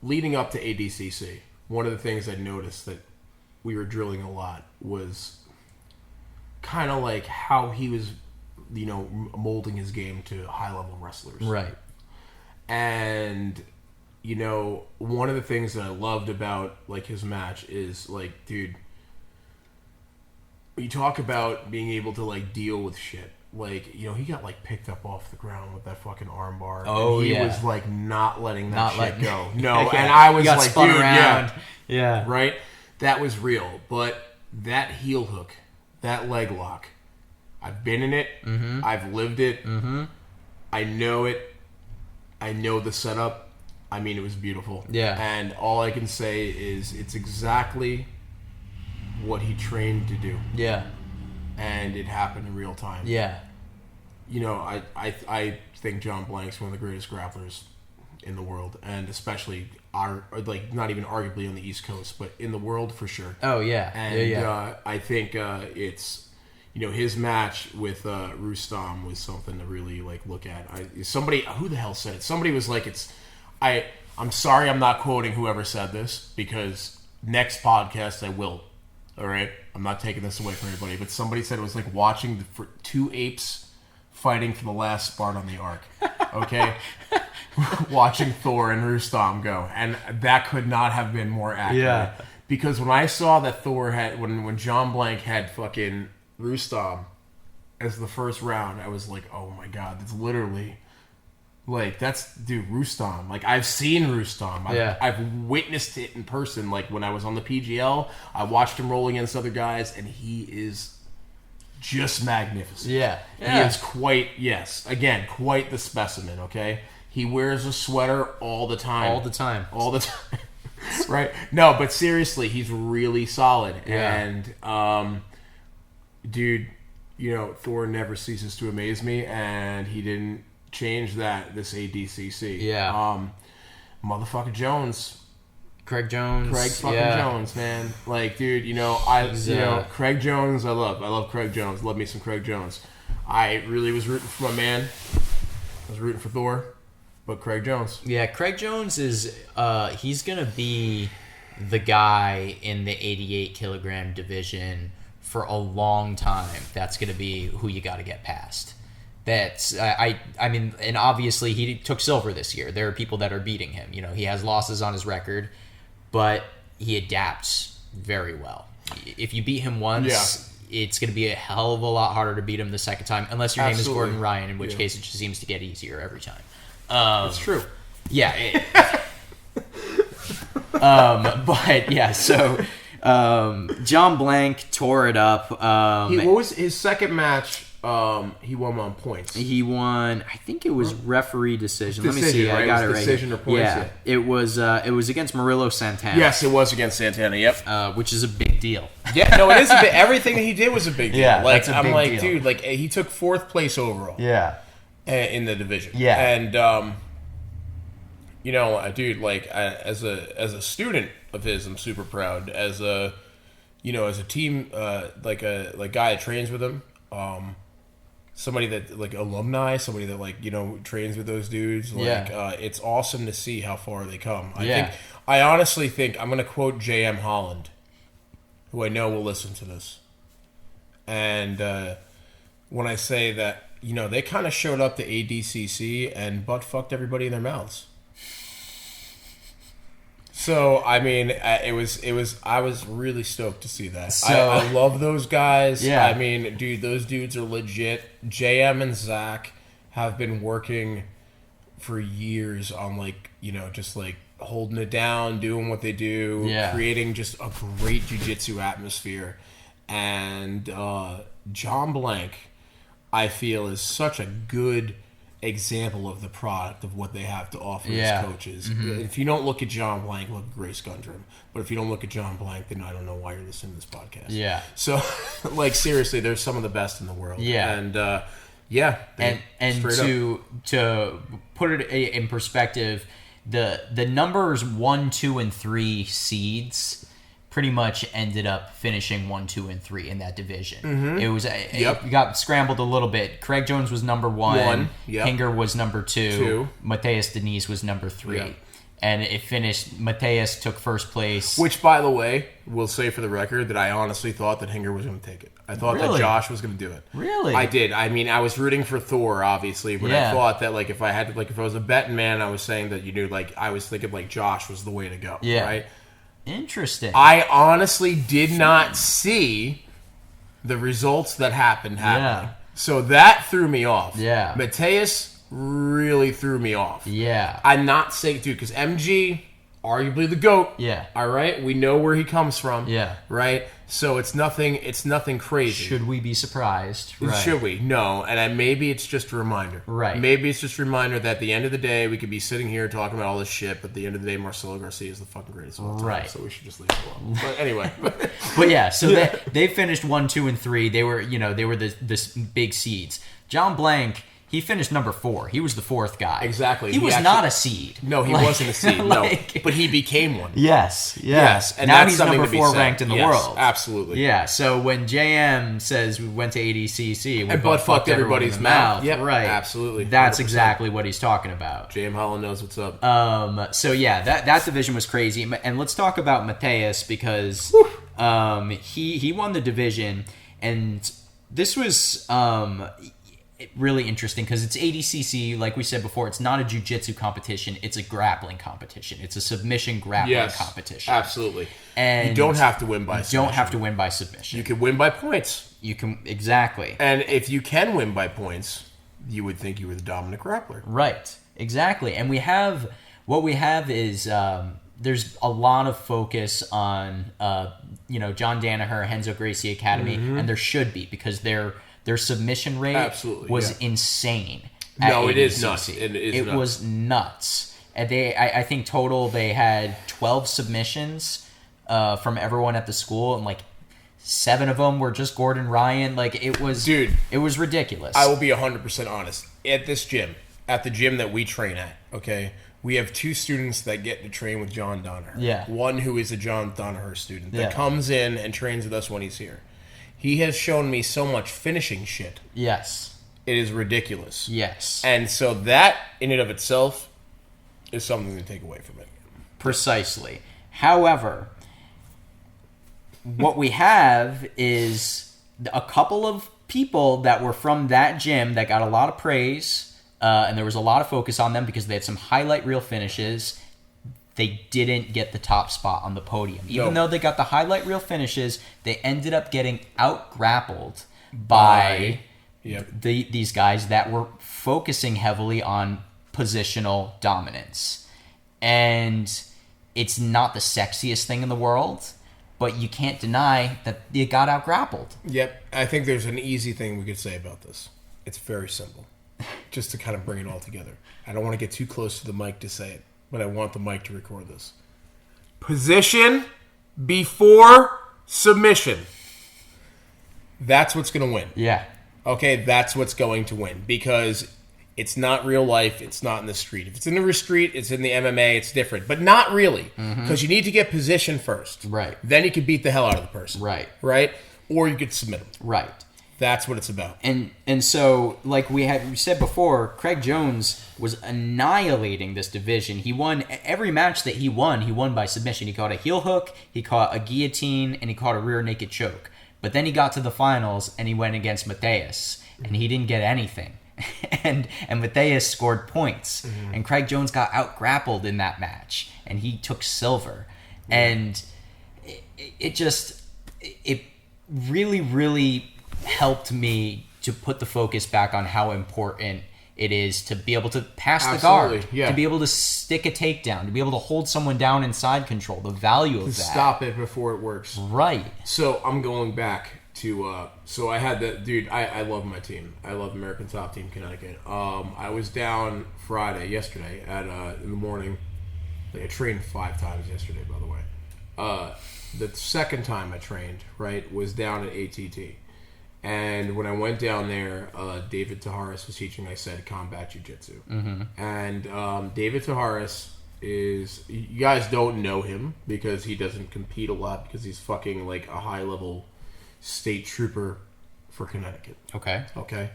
leading up to ADCC, one of the things I noticed that we were drilling a lot was kind of like how he was molding his game to high-level wrestlers. Right. And, one of the things that I loved about, like, his match is, like, dude, you talk about being able to, like, deal with shit. Like, he got, like, picked up off the ground with that fucking armbar. Oh, and he yeah. was, like, not letting that shit go. No, Yeah. and I was got like, spun dude, around. yeah. Right? That was real. But that heel hook, that leg lock, I've been in it. Mm-hmm. I've lived it. Mm-hmm. I know it. I know the setup. I mean, it was beautiful. Yeah. And all I can say is it's exactly what he trained to do. Yeah. And it happened in real time. Yeah. I think John Blank's one of the greatest grapplers in the world, and especially not even arguably on the East Coast, but in the world for sure. Oh yeah. And I think it's his match with Rustam was something to really like look at. Somebody, who the hell said it? Somebody was like, I'm sorry I'm not quoting whoever said this, because next podcast I will. All right, I'm not taking this away from anybody, but somebody said it was like watching two apes fighting for the last spot on the ark. Okay, watching Thor and Rustam go, and that could not have been more accurate. Yeah. Because when I saw that Thor had when John Blank had fucking Rustam as the first round, I was like, oh my god, that's literally. Like, Rustam. Like, I've seen Rustam. I've witnessed it in person. Like, when I was on the PGL, I watched him roll against other guys, and he is just magnificent. Yeah. He is quite the specimen, okay? He wears a sweater all the time. All the time. Right? No, but seriously, he's really solid. Yeah. And, dude, Thor never ceases to amaze me, and he didn't change this ADCC. Yeah. Motherfucker Jones. Craig Jones. Craig fucking Jones, man. Like, dude, Craig Jones, I love Craig Jones. Love me some Craig Jones. I really was rooting for my man. I was rooting for Thor, but Craig Jones. Yeah, Craig Jones is, he's going to be the guy in the 88 kilogram division for a long time. That's going to be who you got to get past. I mean, and obviously he took silver this year. There are people that are beating him. He has losses on his record, but he adapts very well. If you beat him once, it's going to be a hell of a lot harder to beat him the second time, unless your name is Gordon Ryan, in which case it just seems to get easier every time. That's true. Yeah. But yeah, so John Blank tore it up. What was his second match? He won on points. He won, I think it was referee decision. Let me see. Right? I got it right. Decision or points. Yeah. It was against Murillo Santana. Yes, it was against Santana. Yep. Which is a big deal. Yeah, no, it is a big. Everything that he did was a big deal. Yeah, like that's a big deal. Dude, like he took 4th place overall. Yeah. In the division. Yeah. And dude, like as a student of his, I'm super proud. As a team, like guy that trains with him. Somebody that like alumni, somebody that like trains with those dudes. Like it's awesome to see how far they come. I honestly think I'm gonna quote J.M. Holland, who I know will listen to this. And when I say that, they kind of showed up to ADCC and butt fucked everybody in their mouths. So I mean, I was really stoked to see that. So, I love those guys. Yeah. I mean, dude, those dudes are legit. JM and Zach have been working for years on just like holding it down, doing what they do, creating just a great jiu-jitsu atmosphere. And John Blank, I feel, is such a good example of the product of what they have to offer as coaches. Mm-hmm. If you don't look at John Blank, look at Grace Gundrum. But if you don't look at John Blank, then I don't know why you're listening to this podcast. Yeah. So, like, seriously, they're some of the best in the world. Yeah. And, and to put it in perspective, the numbers 1, 2, and 3 seeds pretty much ended up finishing 1, 2, and 3 in that division. Mm-hmm. It was it got scrambled a little bit. Craig Jones was number 1. Hinger was number 2. Mateus Denise was number 3. Yep. and it finished. Mateus took first place. Which, by the way, we'll say for the record that I honestly thought that Hinger was going to take it. I thought that Josh was going to do it. Really? I did. I mean, I was rooting for Thor, obviously, but I thought that like if I had to, like if I was a betting man, I was saying that like I was thinking like Josh was the way to go. Yeah. Right. Interesting. I honestly did not see the results that happened happening. Yeah. So that threw me off. Yeah. Mateus really threw me off. Yeah. I'm not saying, dude, because MG, arguably the GOAT. Yeah. All right? We know where he comes from. Yeah. Right? So it's nothing crazy. Should we be surprised? Right. Should we? No. And maybe it's just a reminder. Right. Maybe it's just a reminder that at the end of the day, we could be sitting here talking about all this shit, but at the end of the day, Marcelo Garcia is the fucking greatest of all time. Right. So we should just leave it alone. But anyway. But yeah, so they finished 1, 2, and 3. They were, this big seeds. John Blank, he finished number 4. He was the 4th guy. Exactly. He was not a seed. No, he wasn't a seed. No, but he became one. Yes. And now that's he's something number to be 4 said. ranked in the Yes, world. Absolutely. Yeah. So when JM says we went to ADCC and butt fucked everybody's mouth. Yep. Right. Absolutely. That's 100%. Exactly what he's talking about. JM Holland knows what's up. So yeah, that division was crazy. And let's talk about Mateus because he won the division, and this was really interesting because it's ADCC. Like we said before, it's not a jiu-jitsu competition. It's a grappling competition. It's a submission grappling competition. Absolutely. And you don't have to win by submission. You don't have to win by submission. You can win by points. You can, exactly. And if you can win by points, you would think you were the dominant grappler. Right. Exactly. And what we have is there's a lot of focus on John Danaher, Renzo Gracie Academy, and there should be because their submission rate was insane. No, it ADCC. is nuts. It was nuts. And I think total they had 12 submissions from everyone at the school, and like 7 of them were just Gordon Ryan. Like it was ridiculous. I will be 100% honest. At this gym, at the gym that we train at, okay, we have 2 students that get to train with John Danaher. Yeah. One who is a John Danaher student that comes in and trains with us when he's here. He has shown me so much finishing shit. Yes. It is ridiculous. Yes. And so that, in and of itself, is something to take away from it. Precisely. However, what we have is a couple of people that were from that gym that got a lot of praise, and there was a lot of focus on them because they had some highlight reel finishes. They didn't get the top spot on the podium. Even though they got the highlight reel finishes, they ended up getting out-grappled by these guys that were focusing heavily on positional dominance. And it's not the sexiest thing in the world, but you can't deny that you got out-grappled. Yep. I think there's an easy thing we could say about this. It's very simple. Just to kind of bring it all together. I don't want to get too close to the mic to say it, but I want the mic to record this. Position before submission. That's what's going to win. Yeah. Okay, that's what's going to win because it's not real life. It's not in the street. If it's in the street, it's in the MMA. It's different, but not really because you need to get position first. Right. Then you can beat the hell out of the person. Right. Right? Or you could submit them. Right. That's what it's about. And so, like we said before, Craig Jones was annihilating this division. He won every match that he won by submission. He caught a heel hook, he caught a guillotine, and he caught a rear naked choke. But then he got to the finals, and he went against Mateus, and he didn't get anything. and Mateus scored points. And Craig Jones got out-grappled in that match, and he took silver. And it really, really helped me to put the focus back on how important it is to be able to pass the guard, to be able to stick a takedown, to be able to hold someone down in side control, the value of that. Stop it before it works. Right. So I'm going back to, so I had that, dude, I love my team. I love American Top Team Connecticut. I was down yesterday in the morning. I trained 5 times yesterday, by the way. The second time I trained, right, was down at ATT. And when I went down there, David Taharis was teaching, I said, combat jiu-jitsu. And David Taharis is, you guys don't know him because he doesn't compete a lot because he's fucking like a high-level state trooper for Connecticut. Okay.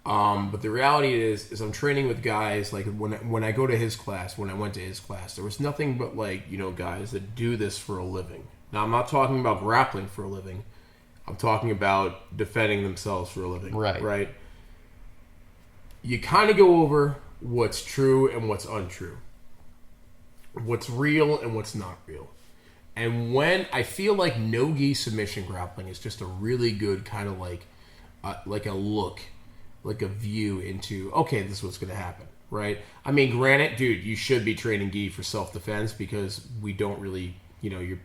But the reality is I'm training with guys like when I go to his class, when I went to his class, there was nothing but like, you know, guys that do this for a living. Now, I'm not talking about grappling for a living. I'm talking about defending themselves for a living. Right? You kind of go over what's true and what's untrue. What's real and what's not real. And when I feel like no-gi submission grappling is just a really good kind of like a look, like a view into, okay, this is what's going to happen, right? I mean, granted, dude, you should be training gi for self-defense because we don't really, you know,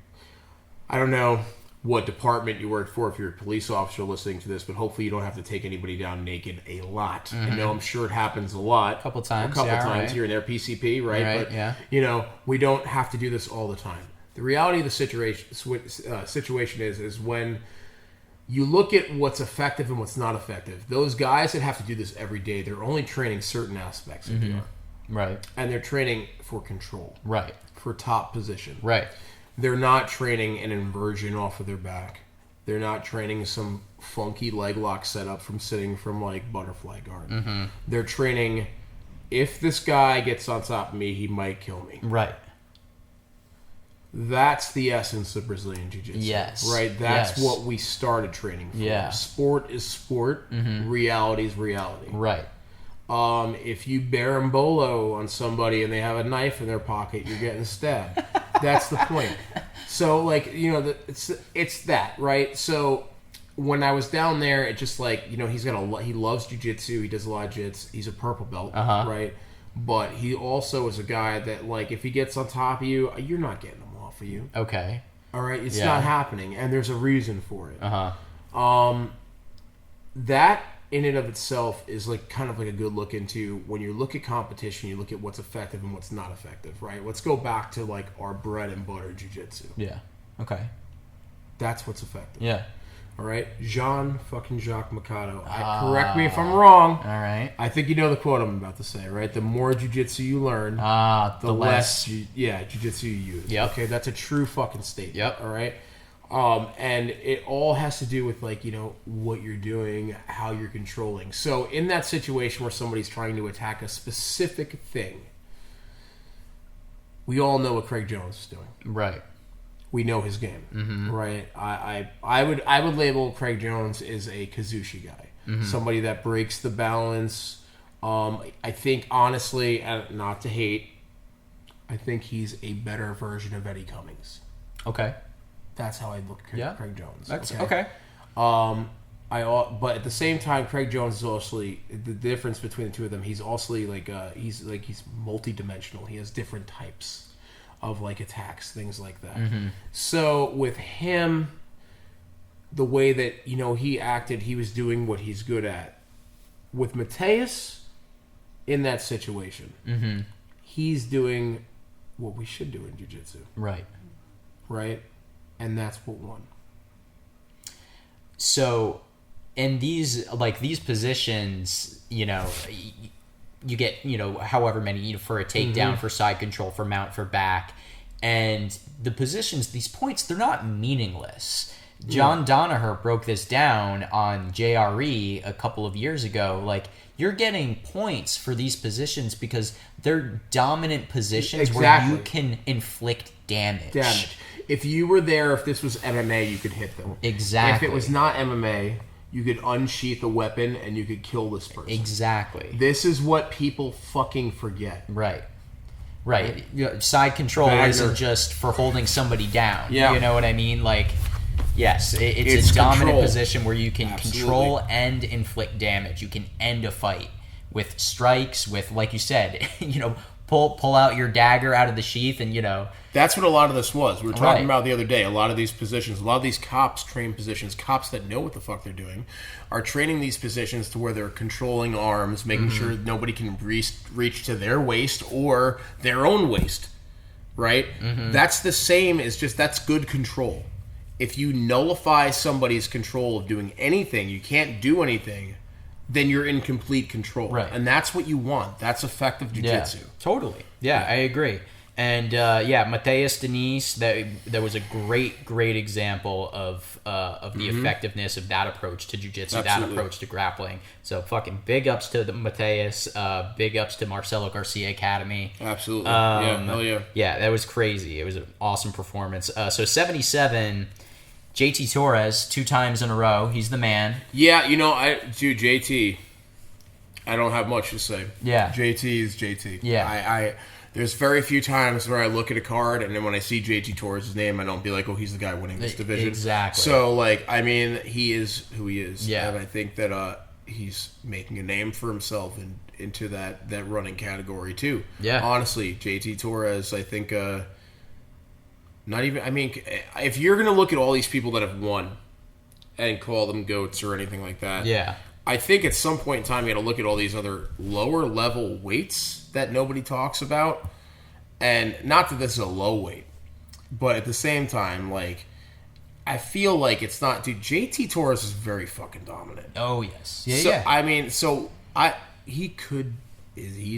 I don't know what department you work for if you're a police officer listening to this, but hopefully you don't have to take anybody down naked a lot. Mm-hmm. I know I'm sure it happens a lot. A couple times here and there, PCP, right? But, you know, we don't have to do this all the time. The reality of the situation is when you look at what's effective and what's not effective, those guys that have to do this every day, they're only training certain aspects of the art. Right. And they're training for control. Right. For top position. Right. They're not training an inversion off of their back. They're not training some funky leg lock setup from sitting from like butterfly guard. Mm-hmm. They're training, if this guy gets on top of me, he might kill me. Right. That's the essence of Brazilian Jiu-Jitsu. Yes. Right? That's what we started training for. Yeah. Sport is sport. Mm-hmm. Reality is reality. Right. If you berimbolo on somebody and they have a knife in their pocket, you're getting stabbed. That's the point. So, like, you know, it's that, right? So, when I was down there, it just like, you know, he loves Jiu-Jitsu. He does a lot of jits. He's a purple belt, right? But he also is a guy that, like, if he gets on top of you, you're not getting him off of you. Okay. All right? It's not happening, and there's a reason for it. That, in and of itself, is, like, kind of like a good look into when you look at competition, you look at what's effective and what's not effective, right? Let's go back to, like, our bread and butter jiu-jitsu. Yeah. Okay. That's what's effective. Yeah. All right, Jacques Mikado. Correct me if I'm wrong. All right. I think you know the quote I'm about to say, right? The more jiu-jitsu you learn, the less jiu-jitsu you use. Yep. Okay, that's a true fucking statement. Yep. All right. And it all has to do with, like, you know, what you're doing, how you're controlling. So in that situation where somebody's trying to attack a specific thing, we all know what Craig Jones is doing. Right. We know his game, right? I would label Craig Jones as a Kazushi guy, somebody that breaks the balance. I think, honestly, not to hate, I think he's a better version of Eddie Cummings. Okay, that's how I look at Craig Jones. That's okay. But at the same time, Craig Jones is also the difference between the two of them. He's also he's multi-dimensional. He has different types of like attacks, things like that. So with him, the way that, you know, he acted, he was doing what he's good at. With Mateus, in that situation, he's doing what we should do in jiu-jitsu. Right. And that's what won. So in these positions, you know, you get, you know, however many, you know, for a takedown, for side control, for mount, for back. And the positions, these points, they're not meaningless. John Danaher broke this down on JRE a couple of years ago. Like, you're getting points for these positions because they're dominant positions where you can inflict damage. If you were there, if this was MMA, you could hit them. Exactly. If it was not MMA, you could unsheath a weapon and you could kill this person. Exactly. This is what people fucking forget. Right. Side control isn't just for holding somebody down. Yeah. You know what I mean? Like, yes, it's a dominant position where you can control and inflict damage. You can end a fight with strikes, with, like you said, you know, pull out your dagger out of the sheath and, you know. That's what a lot of this was. We were talking about the other day. A lot of these positions, a lot of these cops train positions, cops that know what the fuck they're doing, are training these positions to where they're controlling arms, making sure nobody can reach to their waist or their own waist, right? That's the same as just, that's good control. If you nullify somebody's control of doing anything, you can't do anything, then you're in complete control. Right. And that's what you want. That's effective jiu-jitsu. Yeah, totally. Yeah, I agree. And Matthias Denise, that was a great example of the effectiveness of that approach to jiu-jitsu, that approach to grappling. So fucking big ups to Matthias, big ups to Marcelo Garcia Academy. Absolutely. Hell yeah. Yeah, that was crazy. It was an awesome performance. So 77, JT Torres, 2 times in a row. He's the man. Yeah, JT, I don't have much to say. Yeah. JT is JT. Yeah. There's very few times where I look at a card and then when I see JT Torres' name, I don't be like, oh, he's the guy winning this division. Exactly. So, he is who he is. Yeah. And I think that he's making a name for himself into that running category, too. Yeah. Honestly, JT Torres, I think, if you're going to look at all these people that have won and call them GOATs or anything like that, yeah. I think at some point in time you got to look at all these other lower level weights that nobody talks about, and not that this is a low weight, but at the same time, I feel like it's not. Dude, JT Torres is very fucking dominant. Oh yes, He's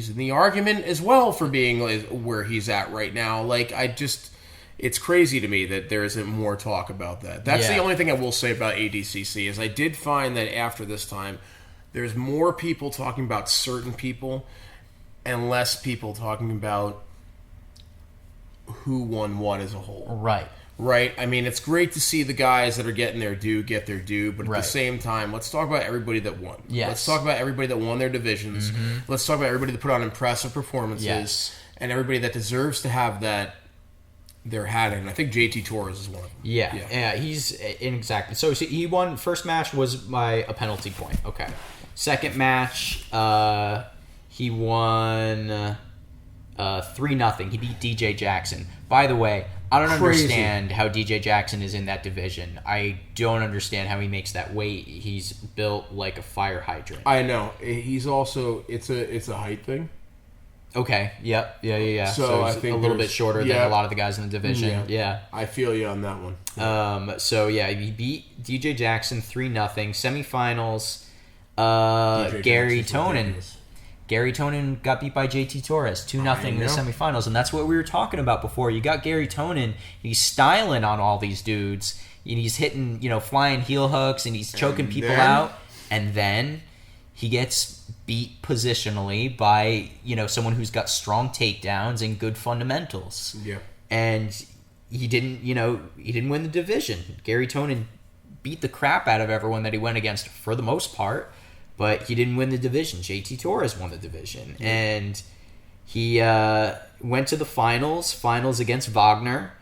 in the argument as well for being where he's at right now. It's crazy to me that there isn't more talk about that. That's the only thing I will say about ADCC is I did find that after this time, there's more people talking about certain people and less people talking about who won what as a whole. Right. Right? I mean, it's great to see the guys that are getting their due get their due, but at the same time, let's talk about everybody that won. Yes. Let's talk about everybody that won their divisions. Mm-hmm. Let's talk about everybody that put on impressive performances. Yes. And everybody that deserves to have that their hat in. I think JT Torres is one of them. Yeah, he's exactly. So he won. First match was by a penalty point. Okay. Second match, he won 3-0. He beat DJ Jackson. By the way, I don't understand how DJ Jackson is in that division. I don't understand how he makes that weight. He's built like a fire hydrant. I know. He's also it's a height thing. Okay. Yep. Yeah. So I think a little bit shorter than a lot of the guys in the division. Yeah. I feel you on that one. He beat DJ Jackson 3-0. Semifinals. Gary Tonin. Gary Tonin got beat by JT Torres 2-0 in the semifinals, and that's what we were talking about before. You got Gary Tonin. He's styling on all these dudes. And he's hitting, flying heel hooks, and he's choking people out. And then he gets beat positionally by, someone who's got strong takedowns and good fundamentals. Yeah. And he didn't win the division. Gary Tonin beat the crap out of everyone that he went against for the most part, but he didn't win the division. JT Torres won the division. Yeah. And he went to the finals against Wagner,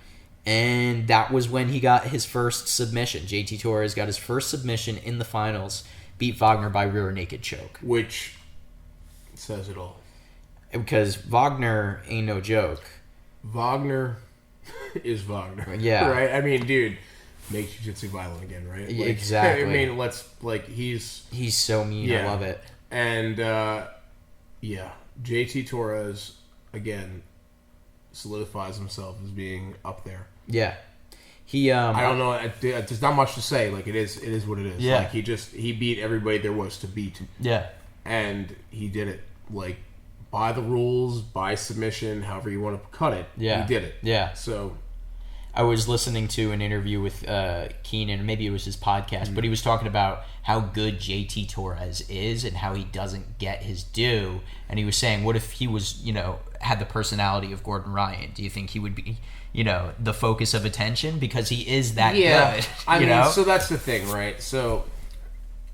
and that was when he got his first submission. JT Torres got his first submission in the finals. Beat Wagner by rear naked choke. Which says it all. Because Wagner ain't no joke. Wagner is Wagner. Yeah. Right? I mean, dude, make jiu-jitsu violent again, right? Exactly. I mean, he's so mean. Yeah. I love it. And, JT Torres, again, solidifies himself as being up there. Yeah. He, I don't know. There's not much to say. It is what it is. Yeah. He beat everybody there was to beat. Yeah. And he did it by the rules, by submission, however you want to cut it. Yeah. He did it. Yeah. So, I was listening to an interview with Keenan, maybe it was his podcast, but he was talking about how good JT Torres is and how he doesn't get his due. And he was saying, what if he was, had the personality of Gordon Ryan? Do you think he would be, the focus of attention? Because he is that good. I mean, so that's the thing, right? So,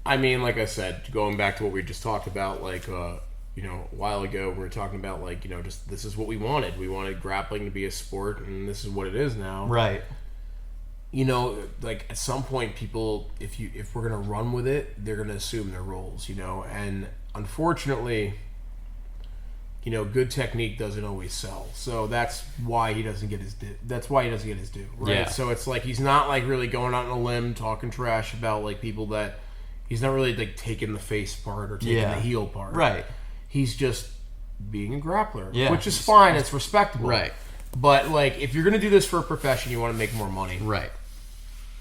I mean, like I said, going back to what we just talked about, a while ago, we were talking about, just this is what we wanted. We wanted grappling to be a sport, and this is what it is now. Right. At some point, people, if we're going to run with it, they're going to assume their roles, and unfortunately, good technique doesn't always sell. So that's why he doesn't get his due. Right? Yeah. So it's he's not really going out on a limb talking trash about people that he's not really taking the face part or taking the heel part. Right. He's just being a grappler, yeah. which is fine. It's respectable. Right. But if you're going to do this for a profession, you want to make more money. Right.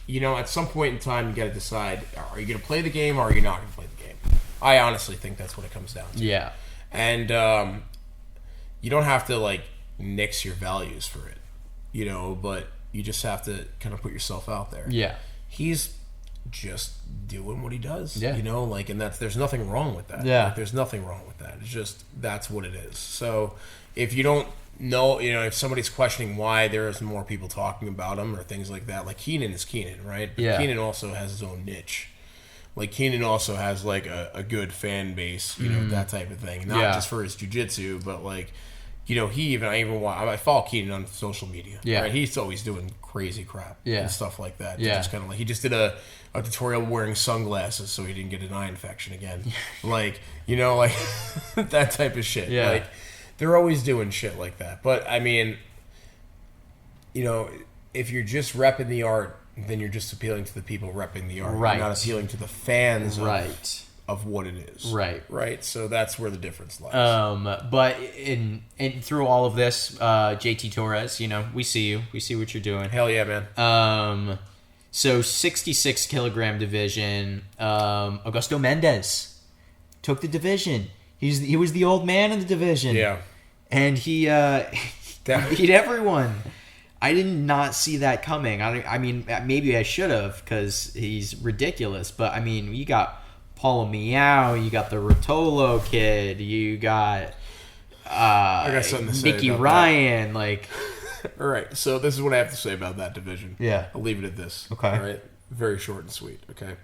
At some point in time, you got to decide: are you going to play the game, or are you not going to play the game? I honestly think that's what it comes down to. Yeah. And you don't have to nix your values for it, but you just have to kind of put yourself out there. Yeah. He's just doing what he does, Yeah. and there's nothing wrong with that. Yeah. Like, there's nothing wrong with that. It's just, that's what it is. So if you don't know, if somebody's questioning why there's more people talking about him or things like that, like Keenan is Keenan, right? But yeah. Keenan also has his own niche. Like Keenan also has like a good fan base, that type of thing. Not just for his jiu-jitsu, but like, I follow Keenan on social media. Yeah. Right? He's always doing crazy crap and stuff like that. Yeah. Just kind of like, he just did a tutorial wearing sunglasses so he didn't get an eye infection again. Like, like that type of shit. Yeah. Like, they're always doing shit like that. But I mean, if you're just repping the art, then you're just appealing to the people repping the art. Right. You're not appealing to the fans right. of what it is. Right. Right. So that's where the difference lies. But in through all of this, JT Torres, we see you. We see what you're doing. Hell yeah, man. So 66 kilogram division, Augusto Mendez took the division. He was the old man in the division. Yeah. And he beat everyone. I did not see that coming. I mean, maybe I should have because he's ridiculous. But, I mean, you got Paulo Miao, you got the Rotolo kid, you got I got something to say Mickey about Ryan. That. Like, all right, so this is what I have to say about that division. Yeah. I'll leave it at this. Okay. All right, very short and sweet, okay?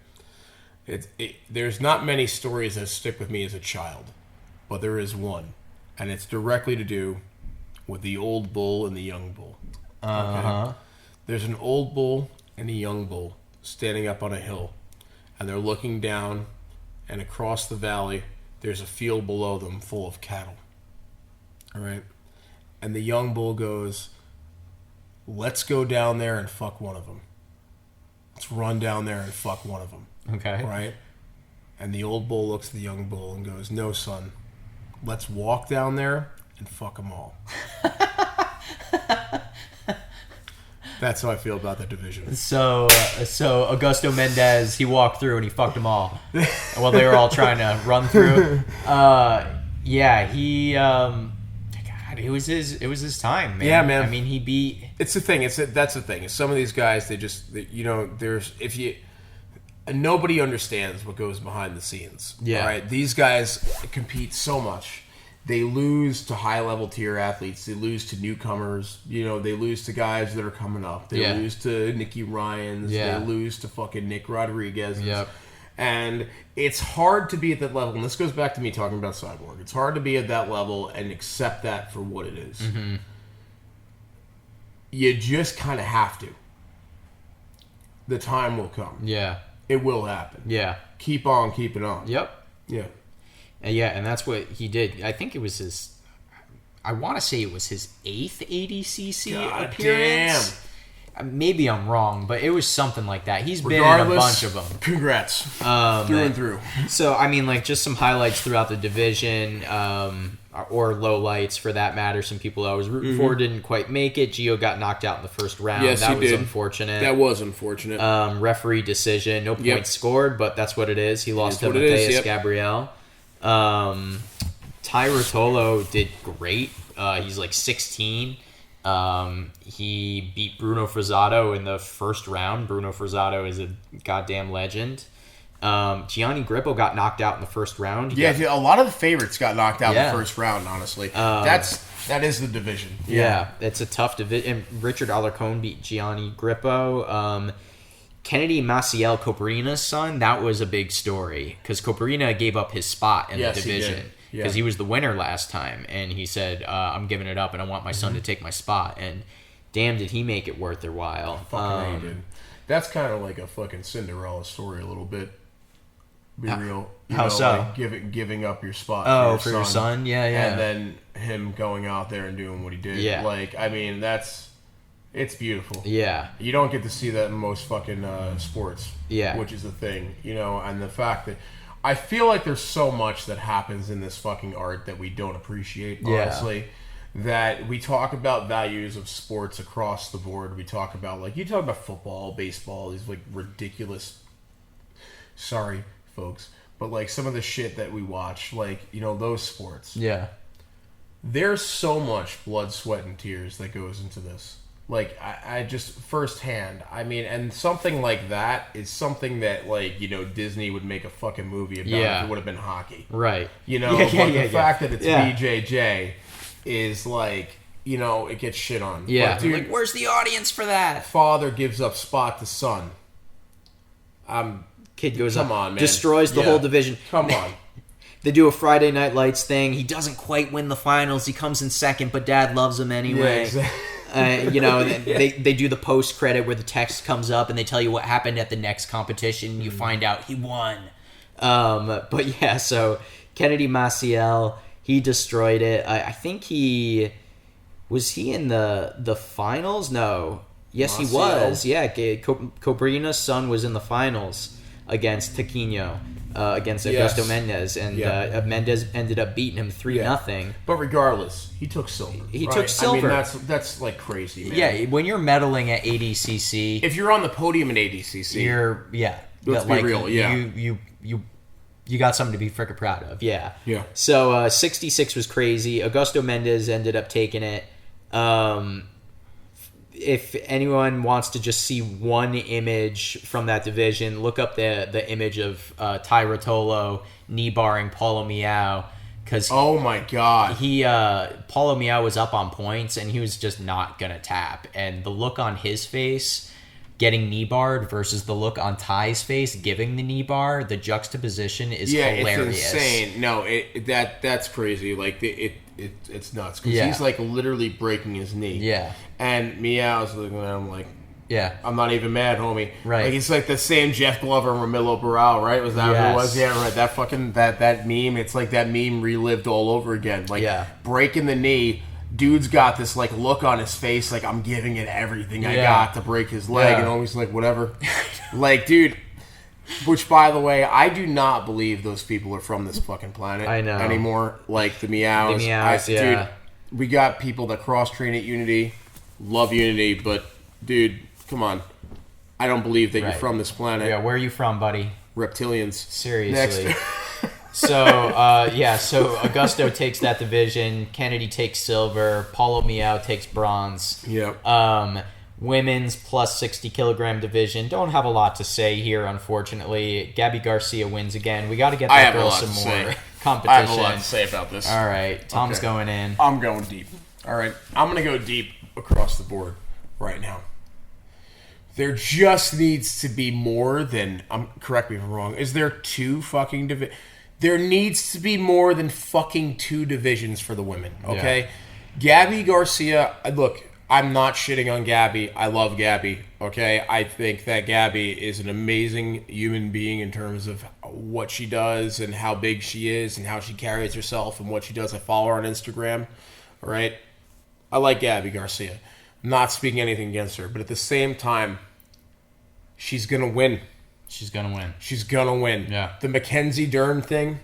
There's not many stories that stick with me as a child, but there is one, and it's directly to do with the old bull and the young bull. Okay? There's an old bull and a young bull standing up on a hill, and they're looking down, and across the valley, there's a field below them full of cattle. All right? And the young bull goes, let's go down there and fuck one of them. Let's run down there and fuck one of them. okay. Right? And the old bull looks at the young bull and goes, no, son. Let's walk down there and fuck them all. That's how I feel about that division. So Augusto Mendez, he walked through and he fucked them all while they were all trying to run through. He. God, it was his time, man. Yeah, man. I mean, he beat. It's the thing. That's the thing. Some of these guys, nobody understands what goes behind the scenes. Yeah. All right. These guys compete so much. They lose to high-level tier athletes. They lose to newcomers. They lose to guys that are coming up. They lose to Nicky Ryans. Yeah. They lose to fucking Nick Rodriguez. Yep. And it's hard to be at that level. And this goes back to me talking about Cyborg. It's hard to be at that level and accept that for what it is. Mm-hmm. You just kind of have to. The time will come. Yeah. It will happen. Yeah. Keep on keeping on. Yep. Yeah. And that's what he did. I think it was his. I want to say it was his 8th ADCC God appearance. Damn. Maybe I'm wrong, but it was something like that. He's been in a bunch of them. Congrats. Through and through. So, I mean, like, just some highlights throughout the division, or lowlights for that matter. Some people I was rooting for didn't quite make it. Gio got knocked out in the first round. Yes, that he was did. unfortunate. That was unfortunate. Referee decision. No points scored, but that's what it is. He lost to Mateus Gabriel. Ty Rotolo did great. He's like 16. He beat Bruno Frazado in the first round. Bruno Frazado is a goddamn legend. Gianni Grippo got knocked out in the first round. A lot of the favorites got knocked out in the first round, honestly. That is the division. Yeah, it's a tough division. Richard Alarcon beat Gianni Grippo. Kennedy Maciel Coperina's son, that was a big story because Coperina gave up his spot in the division because he was the winner last time, and he said, I'm giving it up and I want my son to take my spot, and damn did he make it worth their while. Fucking dude. That's kind of like a fucking Cinderella story a little bit. Be real. How so? Like giving up your spot for your son? Yeah. And then him going out there and doing what he did. Yeah. Like, I mean, it's beautiful. Yeah. You don't get to see that in most fucking sports. Yeah. Which is the thing, and the fact that I feel like there's so much that happens in this fucking art that we don't appreciate, honestly. That we talk about values of sports across the board. We talk about, like, you talk about football, baseball, these, like, ridiculous, sorry, folks, but, like, some of the shit that we watch, like, those sports. Yeah. There's so much blood, sweat, and tears that goes into this. Like, I just, firsthand, I mean, and something like that is something that, like, you know, Disney would make a fucking movie about if it would have been hockey. Right. You know, but the fact that it's BJJ is, like, you know, it gets shit on. Yeah. But, dude, like, where's the audience for that? Father gives up spot to son. Kid goes Come up, on, man. destroys the whole division. Come on. They do a Friday Night Lights thing. He doesn't quite win the finals. He comes in second, but Dad loves him anyway. Yeah, exactly. You know, they do the post credit where the text comes up and they tell you what happened at the next competition. You find out he won. But yeah, so Kennedy Maciel, he destroyed it. I think was he in the finals? No. Yes, Maciel. He was. Yeah, Cobrina's son was in the finals against Taquino. Against Augusto Mendez, and Mendez ended up beating him 3-0. But regardless, he took silver. He took silver. I mean, that's like crazy, man. Yeah, when you're medaling at ADCC, if you're on the podium at ADCC, let's be real. Yeah, you got something to be freaking proud of. Yeah. Yeah. So 66 was crazy. Augusto Mendez ended up taking it. If anyone wants to just see one image from that division, look up the image of Ty Rotolo knee barring Paulo Miao. Oh my God. Paulo Miao was up on points and he was just not gonna tap. And the look on his face getting knee barred versus the look on Ty's face giving the knee bar, the juxtaposition is hilarious. It's insane. No, that's crazy. Like it's nuts because he's like literally breaking his knee. Yeah. And Miao's looking at him like, yeah, I'm not even mad, homie. Right. Like, it's like the same Jeff Glover and Ramilo Barral, right? Was that what it was? Yeah, right. That fucking, that meme, it's like that meme relived all over again. Like, breaking the knee, dude's got this, like, look on his face, like, I'm giving it everything I got to break his leg, and always like, whatever. Like, dude, which, by the way, I do not believe those people are from this fucking planet anymore. Like, the Miaos. Dude, we got people that cross-train at Unity, love Unity, but, dude, come on. I don't believe that you're from this planet. Yeah, where are you from, buddy? Reptilians. Seriously. Next. So Augusto takes that division. Kennedy takes silver. Paulo Miao takes bronze. Yep. Women's plus 60 kilogram division. Don't have a lot to say here, unfortunately. Gabby Garcia wins again. We got to get that girl some more competition. I have a lot to say about this. All right. Tom's going in. I'm going deep. All right. I'm going to go deep across the board right now. There just needs to be more than... correct me if I'm wrong. Is there two fucking divisions? There needs to be more than fucking two divisions for the women, okay? Yeah. Gabby Garcia... Look, I'm not shitting on Gabby. I love Gabby, okay? I think that Gabby is an amazing human being in terms of what she does and how big she is and how she carries herself and what she does. I follow her on Instagram, all right? I like Gabby Garcia. I'm not speaking anything against her, but at the same time, she's going to win. She's going to win. She's going to win. Yeah. The Mackenzie Dern thing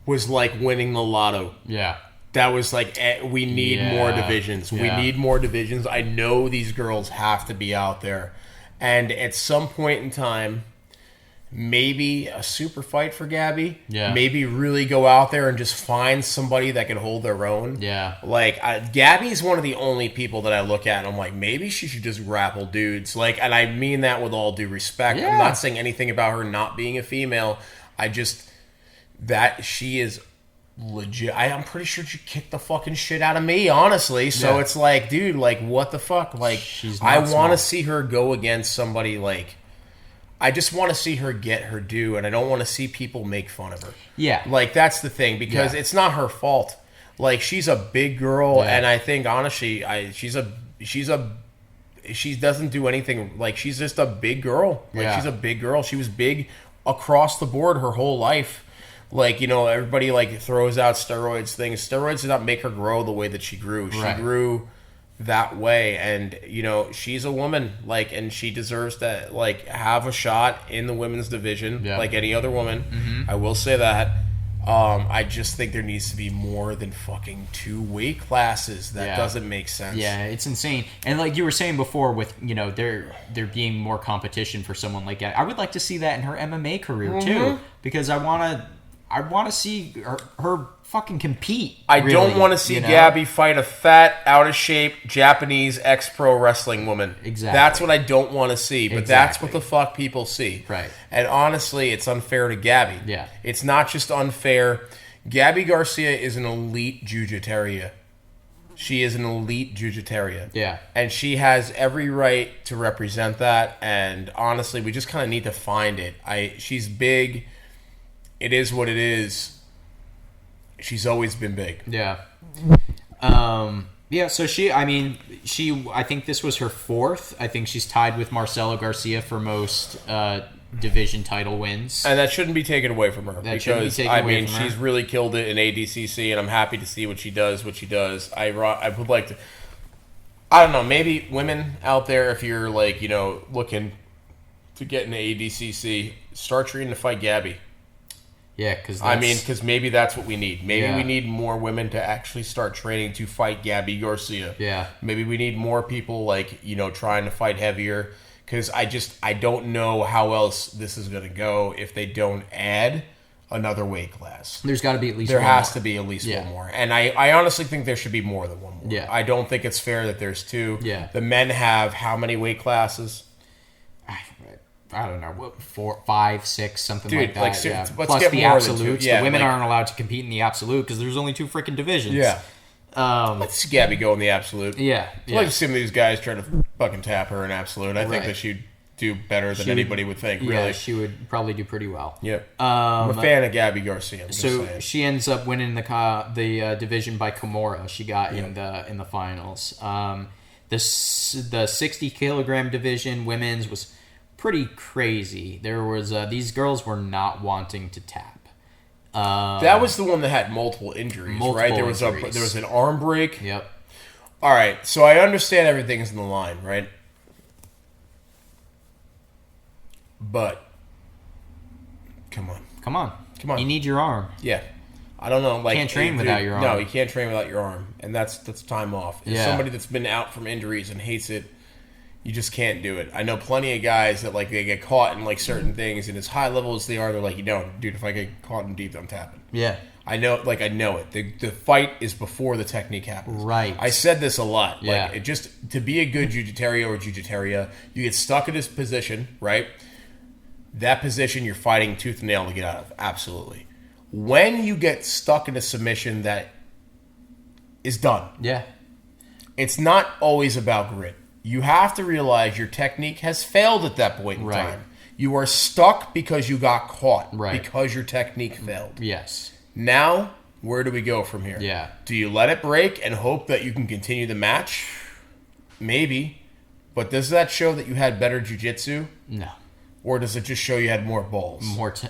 was like winning the lotto. Yeah. That was like, we need more divisions. Yeah. We need more divisions. I know these girls have to be out there. And at some point in time, maybe a super fight for Gabby. Yeah. Maybe really go out there and just find somebody that can hold their own. Yeah. Like, Gabby's one of the only people that I look at and I'm like, maybe she should just grapple dudes. Like, and I mean that with all due respect. Yeah. I'm not saying anything about her not being a female. That she is legit. I'm pretty sure she kicked the fucking shit out of me, honestly. So it's like, dude, like, what the fuck? Like, I want to see her go against somebody like... I just want to see her get her due, and I don't want to see people make fun of her. Yeah. Like, that's the thing, because it's not her fault. Like, she's a big girl, and I think, honestly, she doesn't do anything. Like, she's just a big girl. Like, she's a big girl. She was big across the board her whole life. Like, you know, everybody, like, throws out steroids things. Steroids did not make her grow the way that she grew. She grew that way, and you know, she's a woman, like, and she deserves to, like, have a shot in the women's division like any other woman. I will say that. I just think there needs to be more than fucking 2 weight classes. That doesn't make sense. Yeah, it's insane. And like you were saying before, with, you know, there being more competition for someone like that, I would like to see that in her MMA career too, because I want I want to see her fucking compete. I really, don't want to see Gabby fight a fat, out of shape Japanese ex-pro wrestling woman. Exactly. That's what I don't want to see. But that's what the fuck people see. Right. And honestly, it's unfair to Gabby. Yeah. It's not just unfair. Gabby Garcia is an elite jiu-jitsu. She is an elite jiu-jitsu. Yeah. And she has every right to represent that. And honestly, we just kind of need to find it. She's big. It is what it is. She's always been big. Yeah. Yeah, so I think this was her fourth. I think she's tied with Marcela Garcia for most division title wins. And that shouldn't be taken away from her. She's really killed it in ADCC, and I'm happy to see what she does. I would like to... I don't know, maybe women out there, if you're looking to get into ADCC, start training to fight Gabby. Yeah, because maybe that's what we need. Maybe we need more women to actually start training to fight Gabby Garcia. Yeah. Maybe we need more people trying to fight heavier. Because I don't know how else this is going to go if they don't add another weight class. There's got to be at least one more. There has to be at least one more. And I honestly think there should be more than one more. Yeah. I don't think it's fair that there's two. Yeah. The men have how many weight classes? I don't know, 4, 5, 6, something like that. Let's Plus get the more absolutes. Yeah, the women aren't allowed to compete in the absolute because there's only 2 freaking divisions. Yeah. Let's see Gabby go in the absolute. Yeah. I'd like to see some of these guys try to fucking tap her in absolute. I think that she'd do better than anybody would think, really. Yeah, she would probably do pretty well. Yep. I'm a fan of Gabby Garcia. She ends up winning the division by Kimura. She got in the finals. The 60 kilogram division women's was pretty crazy. There was these girls were not wanting to tap. That was the one that had multiple injuries, right? There was an arm break. Yep. All right, so I understand everything's in the line, right? But come on. You need your arm. Yeah. I don't know. Can't train without your arm. No, you can't train without your arm, and that's time off. As somebody that's been out from injuries and hates it, you just can't do it. I know plenty of guys that they get caught in certain things, and as high level as they are, they're like, dude, if I get caught in deep, I'm tapping. Yeah. I know it. The fight is before the technique happens. Right. I said this a lot. Yeah. To be a good jiu-jitsu or jiu-jitsu, you get stuck in this position, right? That position you're fighting tooth and nail to get out of. Absolutely. When you get stuck in a submission that is done. Yeah. It's not always about grit. You have to realize your technique has failed at that point in time. You are stuck because you got caught. Right. Because your technique failed. Yes. Now, where do we go from here? Yeah. Do you let it break and hope that you can continue the match? Maybe. But does that show that you had better jiu-jitsu? No. Or does it just show you had more balls? Right.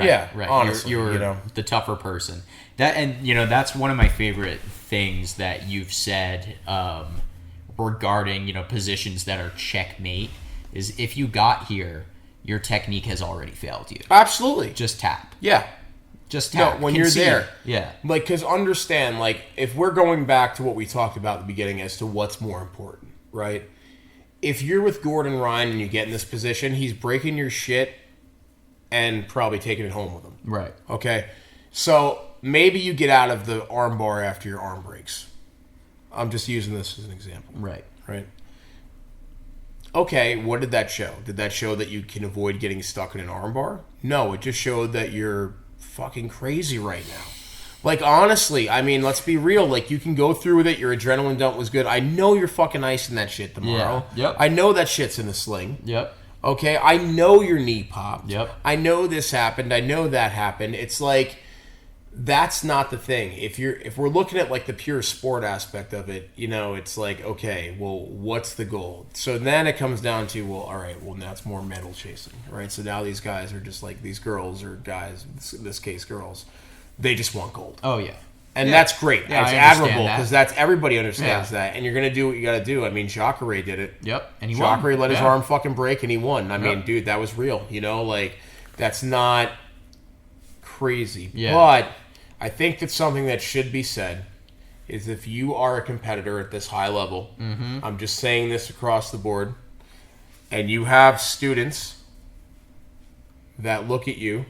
Yeah, right. Honestly, you're the tougher person. That's one of my favorite things that you've said regarding positions that are checkmate is if you got here, your technique has already failed you. Absolutely. Just tap. Yeah. Just tap. No, when you're there. Yeah. Because understand, if we're going back to what we talked about at the beginning as to what's more important, right? If you're with Gordon Ryan and you get in this position, he's breaking your shit and probably taking it home with him. Right. Okay? So maybe you get out of the arm bar after your arm breaks. I'm just using this as an example. Right. Right. Okay, what did that show? Did that show that you can avoid getting stuck in an arm bar? No, it just showed that you're fucking crazy right now. Honestly, let's be real. You can go through with it. Your adrenaline dump was good. I know you're fucking icing that shit tomorrow. Yeah. Yep. I know that shit's in the sling. Yep. Okay? I know your knee popped. Yep. I know this happened. I know that happened. It's that's not the thing. If we're looking at the pure sport aspect of it, it's okay, well, what's the goal? So then it comes down to, well, all right, well, now it's more medal chasing, right? So now these guys are just these girls or guys, in this case girls, they just want gold. Oh, yeah. And that's great. Yeah, it's admirable because everybody understands that. And you're going to do what you got to do. Jacare did it. Yep. And he won. Jacare let his arm fucking break and he won. Dude, that was real. That's not crazy. Yeah. But I think that something that should be said is if you are a competitor at this high level, I'm just saying this across the board, and you have students that look at you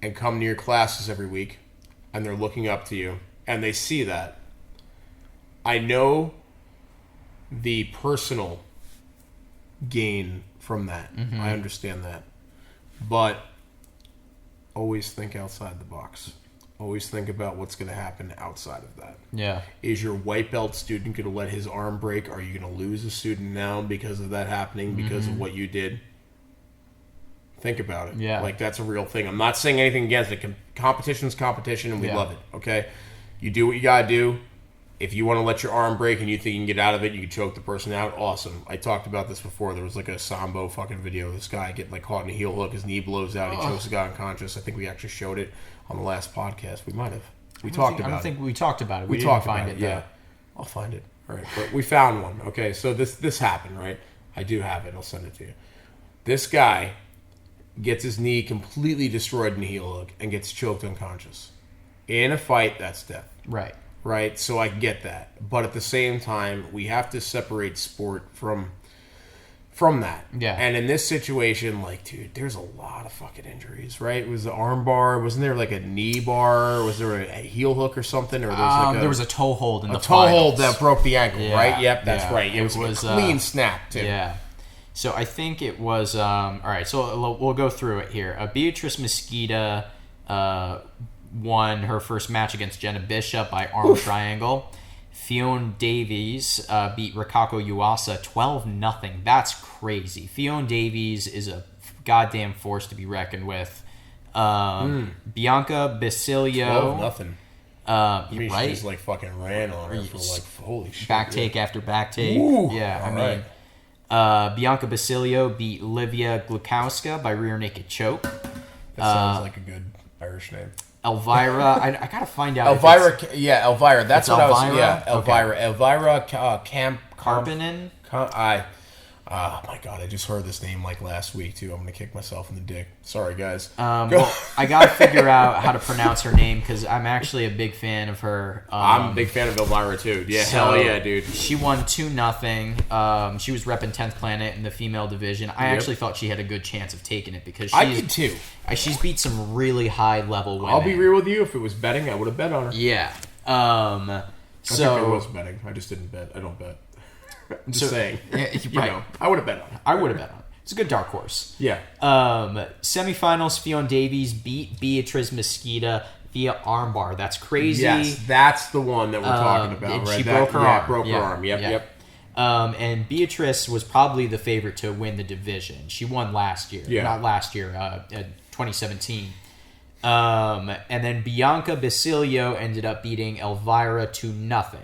and come to your classes every week, and they're looking up to you, and they see that, I know the personal gain from that. Mm-hmm. I understand that. But always think outside the box. Always think about what's going to happen outside of that. Yeah. Is your white belt student going to let his arm break? Are you going to lose a student now because of that happening, because of what you did? Think about it. Yeah. Like, that's a real thing. I'm not saying anything against it. Competition's competition, and we love it, okay? You do what you got to do. If you want to let your arm break and you think you can get out of it, you can choke the person out, awesome. I talked about this before. There was like a Sambo fucking video of this guy getting like caught in a heel hook. His knee blows out. He chokes the guy unconscious. I think we actually showed it on the last podcast. We might have. I don't think we talked about it. We talked didn't find about it, though. yeah. I'll find it. All right. But we found one. Okay, so this happened, right? I do have it. I'll send it to you. This guy gets his knee completely destroyed in a heel hook and gets choked unconscious. In a fight, that's death. Right. Right? So I get that. But at the same time, we have to separate sport from that. Yeah. And in this situation, like, dude, there's a lot of fucking injuries, right? Was the arm bar? Wasn't there like a knee bar? Was there a heel hook or something? Or there was a toe hold in the toe hold that broke the ankle, Yeah. right? Yep, that's Yeah. right. It was a clean snap, too. Yeah. So I think it was... all right, so we'll go through it here. Beatrice Mosqueda won her first match against Jenna Bishop by arm triangle. Fiona Davies beat Rikako Yuasa 12-0. That's crazy. Fiona Davies is a goddamn force to be reckoned with. Bianca Basilio... 12-0. Right? She's like fucking ran on her for like, holy shit. Back take after back take. Ooh, yeah, all I mean... Bianca Basilio beat Livia Glukowska by rear naked choke. That sounds like a good Irish name. Elvira, I gotta find out. Elvira. That's what Elvira? I was. Yeah, Elvira. Okay. Elvira Camp Karpinen. Oh my god! I just heard this name like last week too. I'm gonna kick myself in the dick. Sorry, guys. Well, I gotta figure out how to pronounce her name because I'm actually a big fan of her. I'm a big fan of Elvira too. Yeah, hell yeah, dude. She won 2-0. She was repping 10th Planet in the female division. I actually thought she had a good chance of taking it because I did too. She's beat some really high level women. I'll be real with you. If it was betting, I would have bet on her. Yeah. I think I was betting. I just didn't bet. I don't bet. I'm just saying. Right. You know, I would have bet on it. I would have bet on it. It's a good dark horse. Yeah. Semifinals, Fiona Davies beat Beatrice Mosqueda via armbar. That's crazy. Yes, that's the one that we're talking about, right? She broke her arm. Broke her arm. Yep. And Beatrice was probably the favorite to win the division. She won last year. Yeah. Not last year, 2017. And then Bianca Basilio ended up beating Elvira 2-0.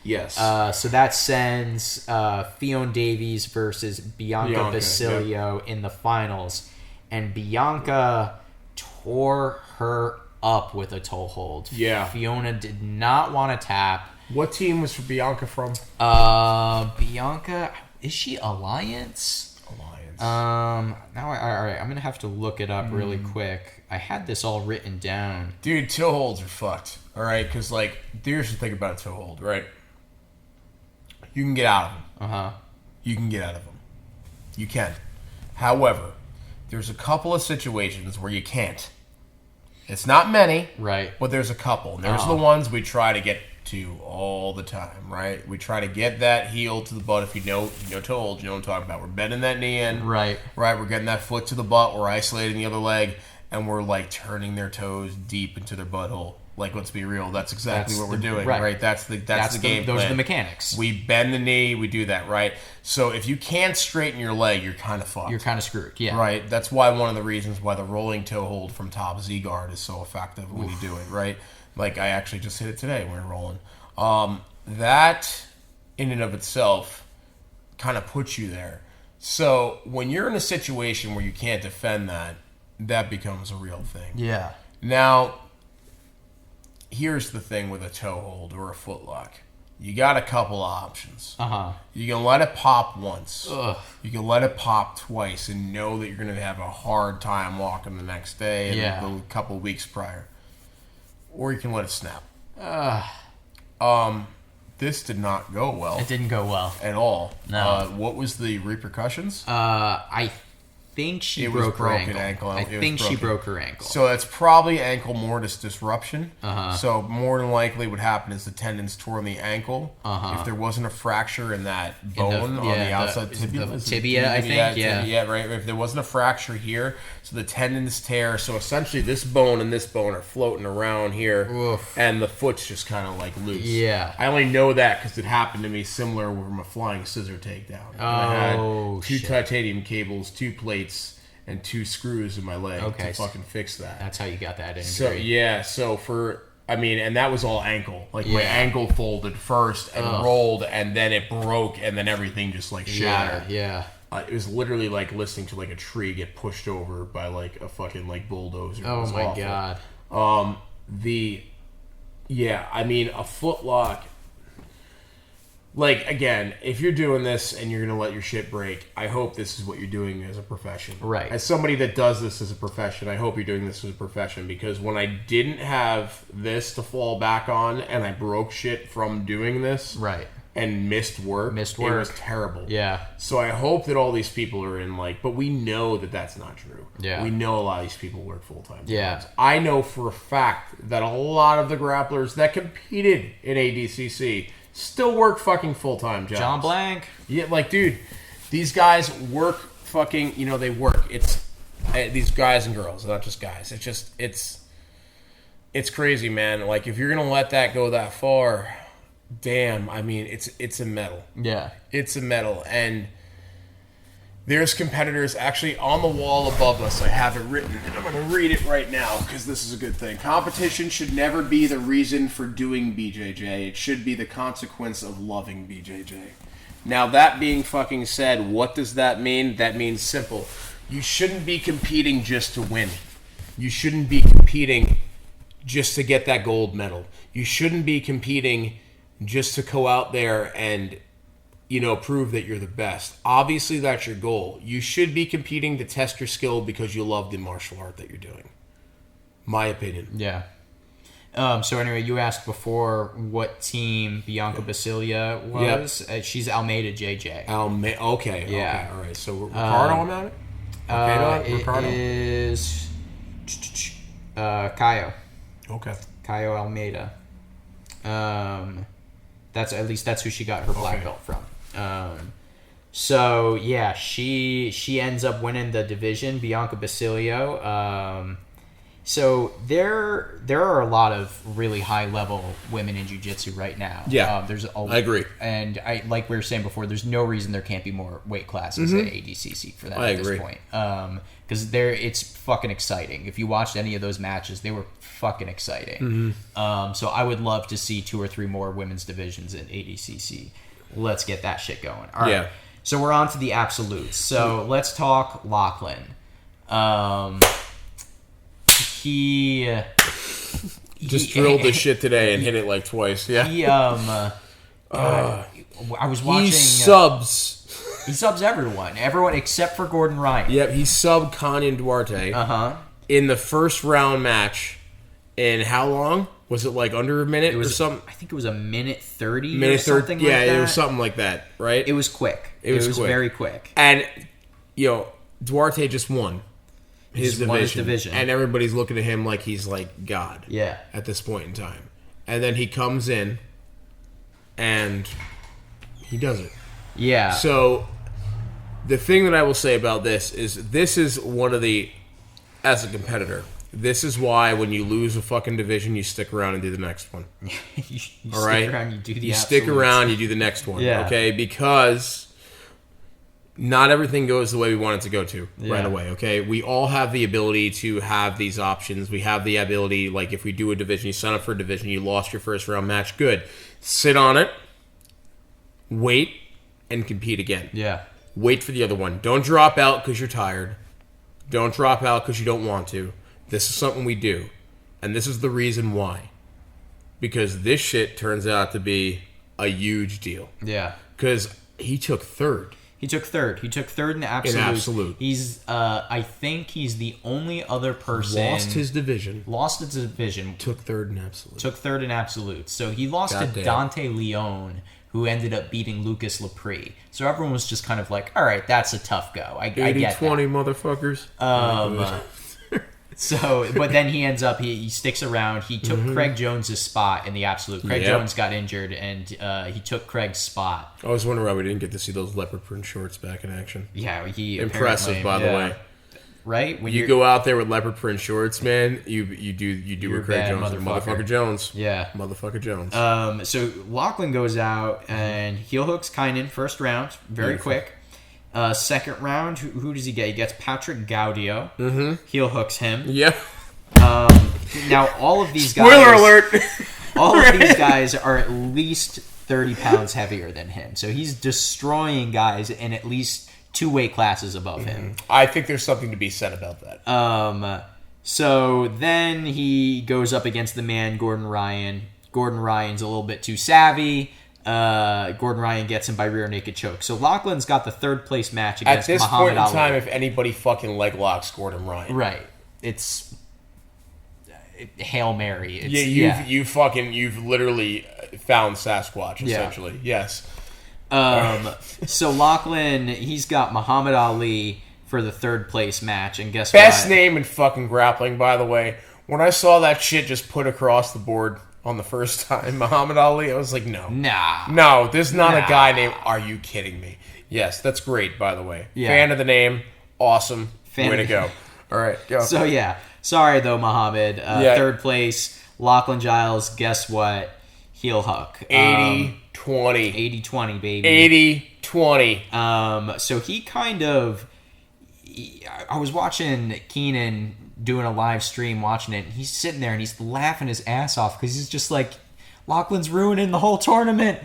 Yes. So that sends Fiona Davies versus Bianca Basilio in the finals. And Bianca tore her up with a toe hold. Yeah. Fiona did not want to tap. What team was Bianca from? Bianca, is she Alliance? Alliance. Now, all right, I'm going to have to look it up really quick. I had this all written down. Dude, toe holds are fucked. All right? Because, like, here's the thing about a toe hold, right? You can get out of them. Uh-huh. You can get out of them. You can. However, there's a couple of situations where you can't. It's not many, Right. but there's a couple. And there's the ones we try to get to all the time, right? We try to get that heel to the butt. If you know toe hold, you know what I'm talking about. We're bending that knee in. Right. Right, we're getting that foot to the butt. We're isolating the other leg. And we're, like, turning their toes deep into their butthole. Like, let's be real. That's exactly what we're doing, right? That's the game plan. Those are the mechanics. We bend the knee. We do that, right? So if you can't straighten your leg, you're kind of fucked. You're kind of screwed, yeah. Right? That's why one of the reasons why the rolling toe hold from top Z-guard is so effective when you do it, right? Like, I actually just hit it today when we were rolling. That, in and of itself, kind of puts you there. So when you're in a situation where you can't defend that, that becomes a real thing. Yeah. Now, here's the thing with a toe hold or a foot lock. You got a couple options. Uh-huh. You can let it pop once. Ugh. You can let it pop twice and know that you're going to have a hard time walking the next day and a couple weeks prior. Or you can let it snap. This did not go well. It didn't go well at all. No. What was the repercussions? I think she It was broke her broken ankle. ankle. I It was think she broken. broke her ankle. So it's probably ankle mortise disruption. Uh-huh. So more than likely what happened is the tendons tore in the ankle. Uh-huh. If there wasn't a fracture in that bone on the outside tibia, tibia, I think, yeah, right. If there wasn't a fracture here, so the tendons tear. So essentially this bone and this bone are floating around here, Oof. and the foot's just kind of like loose. Yeah. I only know that because it happened to me similar from a flying scissor takedown. I had two titanium cables, 2 plates, and 2 screws in my leg to fucking fix that. That's how you got that injury. So yeah, and that was all ankle. Like my ankle folded first and rolled, and then it broke, and then everything just like shattered. Yeah. It was literally like listening to like a tree get pushed over by like a fucking like bulldozer. Oh my god. A foot lock. Like, again, if you're doing this and you're going to let your shit break, I hope this is what you're doing as a profession. Right. As somebody that does this as a profession, I hope you're doing this as a profession, because when I didn't have this to fall back on and I broke shit from doing this Right. and missed work, it was terrible. Yeah. So I hope that all these people are in, like, but we know that that's not true. Yeah. We know a lot of these people work full-time Yeah. jobs. I know for a fact that a lot of the grapplers that competed in ADCC still work fucking full-time jobs. John Blank. Yeah, like, dude, these guys work fucking, they work. It's these guys and girls, not just guys. It's just, it's crazy, man. Like, if you're going to let that go that far, damn, I mean, it's a medal. Yeah. It's a medal. And there's competitors actually on the wall above us. I have it written, and I'm going to read it right now because this is a good thing. Competition should never be the reason for doing BJJ. It should be the consequence of loving BJJ. Now, that being fucking said, what does that mean? That means simple. You shouldn't be competing just to win. You shouldn't be competing just to get that gold medal. You shouldn't be competing just to go out there and prove that you're the best. Obviously, that's your goal. You should be competing to test your skill because you love the martial art that you're doing. My opinion. Yeah. So anyway, you asked before what team Bianca Basilia was. Yep. She's Almeida JJ. Okay. Yeah. Okay. All right. So Ricardo on that? Ricardo? It is Caio. Okay. Caio Almeida. That's who she got her black belt from. So yeah, she ends up winning the division, Bianca Basilio. So there are a lot of really high level women in jiu-jitsu right now. Yeah, I agree. And like we were saying before, there's no reason there can't be more weight classes at ADCC for that at this point. Because it's fucking exciting. If you watched any of those matches, they were fucking exciting. So I would love to see 2 or 3 more women's divisions at ADCC. Let's get that shit going. All right. Yeah. So we're on to the absolutes. So let's talk Lachlan. He drilled this shit today and hit it like twice. Yeah. I was watching. He subs. He subs everyone except for Gordon Ryan. Yep, he subbed Kanyan Duarte. In the first round match. In how long? Was it like under a minute or something? I think it was a minute 30 or something like that. Yeah, it was something like that, right? It was quick. It was very quick. And, Duarte just won his division. And everybody's looking at him like he's like God. Yeah. At this point in time. And then he comes in and he does it. Yeah. So, the thing that I will say about this is one of the, as a competitor, this is why when you lose a fucking division, you stick around and do the next one. you all right? Stick around, you do the You stick around, you do the next one. Yeah. Okay? Because not everything goes the way we want it to go to right away. Okay? We all have the ability to have these options. We have the ability, like if we do a division, you sign up for a division, you lost your first round match, good. Sit on it, wait, and compete again. Yeah. Wait for the other one. Don't drop out because you're tired. Don't drop out because you don't want to. This is something we do. And this is the reason why. Because this shit turns out to be a huge deal. Yeah. Because he took third. He took third in absolute. In absolute. He's, I think he's the only other person. Lost his division. Took third in absolute. So he lost to Dante Leone, who ended up beating Lucas Lepre. So everyone was just kind of like, all right, that's a tough go. I get that. 80-20 motherfuckers. So, but then he ends up, he sticks around. He took Craig Jones's spot in the absolute. Craig Jones got injured, and he took Craig's spot. I was wondering why we didn't get to see those leopard print shorts back in action. Yeah, he impressive, by the way. Right? When you go out there with leopard print shorts, man, you do what Craig Jones did. Motherfucker Jones. Yeah. Motherfucker Jones. So Lachlan goes out and heel hooks Kynan first round, very quick. Second round, who does he get? He gets Patrick Gaudio. Heel hooks him. Yep. Now all of these guys. Spoiler alert. All of these guys are at least 30 pounds heavier than him, so he's destroying guys in at least 2 weight classes above him. I think there's something to be said about that. So then he goes up against the man Gordon Ryan. Gordon Ryan's a little bit too savvy. Gordon Ryan gets him by rear naked choke. So Lachlan's got the 3rd place match against Muhammad Ali. At this point in time, if anybody fucking leg locks Gordon Ryan. Right. It's Hail Mary. It's, you've literally found Sasquatch, essentially. Yes. So Lachlan, he's got Muhammad Ali for the 3rd place match, and guess Best what? name in fucking grappling, by the way. When I saw that shit just put across the board on the first time, Muhammad Ali, I was like, no. No, there's not a guy named... Are you kidding me? Yes, that's great, by the way. Yeah. Fan of the name. Awesome. Way to go. All right, go. So, yeah. Sorry, though, Muhammad. 3rd place, Lachlan Giles, guess what? Heel hook. 80-20. 80-20, baby. 80-20. So he kind of... I was watching Keenan doing a live stream, watching it, and he's sitting there and he's laughing his ass off because he's just like, Lachlan's ruining the whole tournament.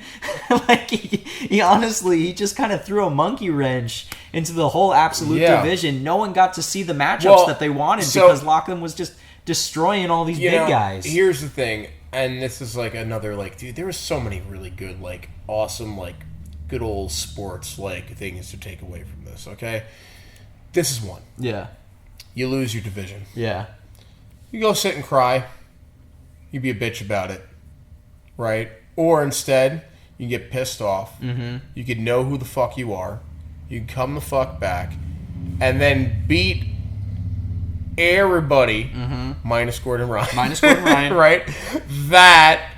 Like, he honestly, he just kind of threw a monkey wrench into the whole absolute division. No one got to see the matchups that they wanted because Lachlan was just destroying all these big guys. Here's the thing, and this is like another, like, dude, there were so many really good, like, awesome, like, good old sports, like, things to take away from this, okay? This is one. Yeah. You lose your division. Yeah. You go sit and cry. You be a bitch about it. Right? Or instead, you get pissed off. You can know who the fuck you are. You can come the fuck back. And then beat everybody minus Gordon Ryan. Minus Gordon Ryan. Right? That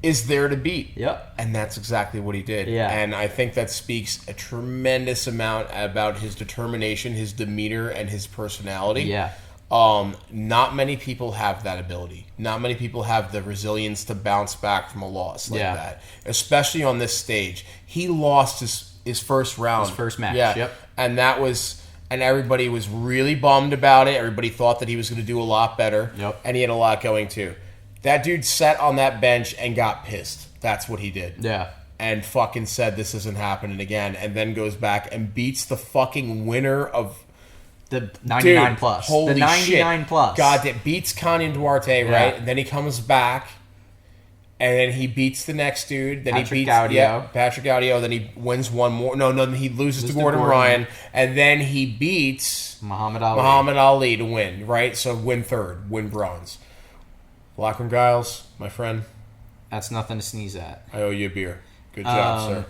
is there to beat. Yep. And that's exactly what he did. Yeah. And I think that speaks a tremendous amount about his determination, his demeanor, and his personality. Yeah. Not many people have that ability. Not many people have the resilience to bounce back from a loss like that. Especially on this stage. He lost his first round. His first match. Yeah. Yep. And that was... And everybody was really bummed about it. Everybody thought that he was going to do a lot better. Yep. And he had a lot going too. That dude sat on that bench and got pissed. That's what he did. Yeah. And fucking said this isn't happening again. And then goes back and beats the fucking winner of... The 99 dude, plus. Holy the 99 shit. plus. God, that beats Connie Duarte, right? And then he comes back. And then he beats the next dude. Then Patrick he beats Gaudio. Patrick Gaudio. Then he wins one more. No, he loses to Gordon Ryan. And then he beats... Muhammad Ali to win, right? So win 3rd. Win bronze. Lachlan Giles, my friend. That's nothing to sneeze at. I owe you a beer. Good job, sir.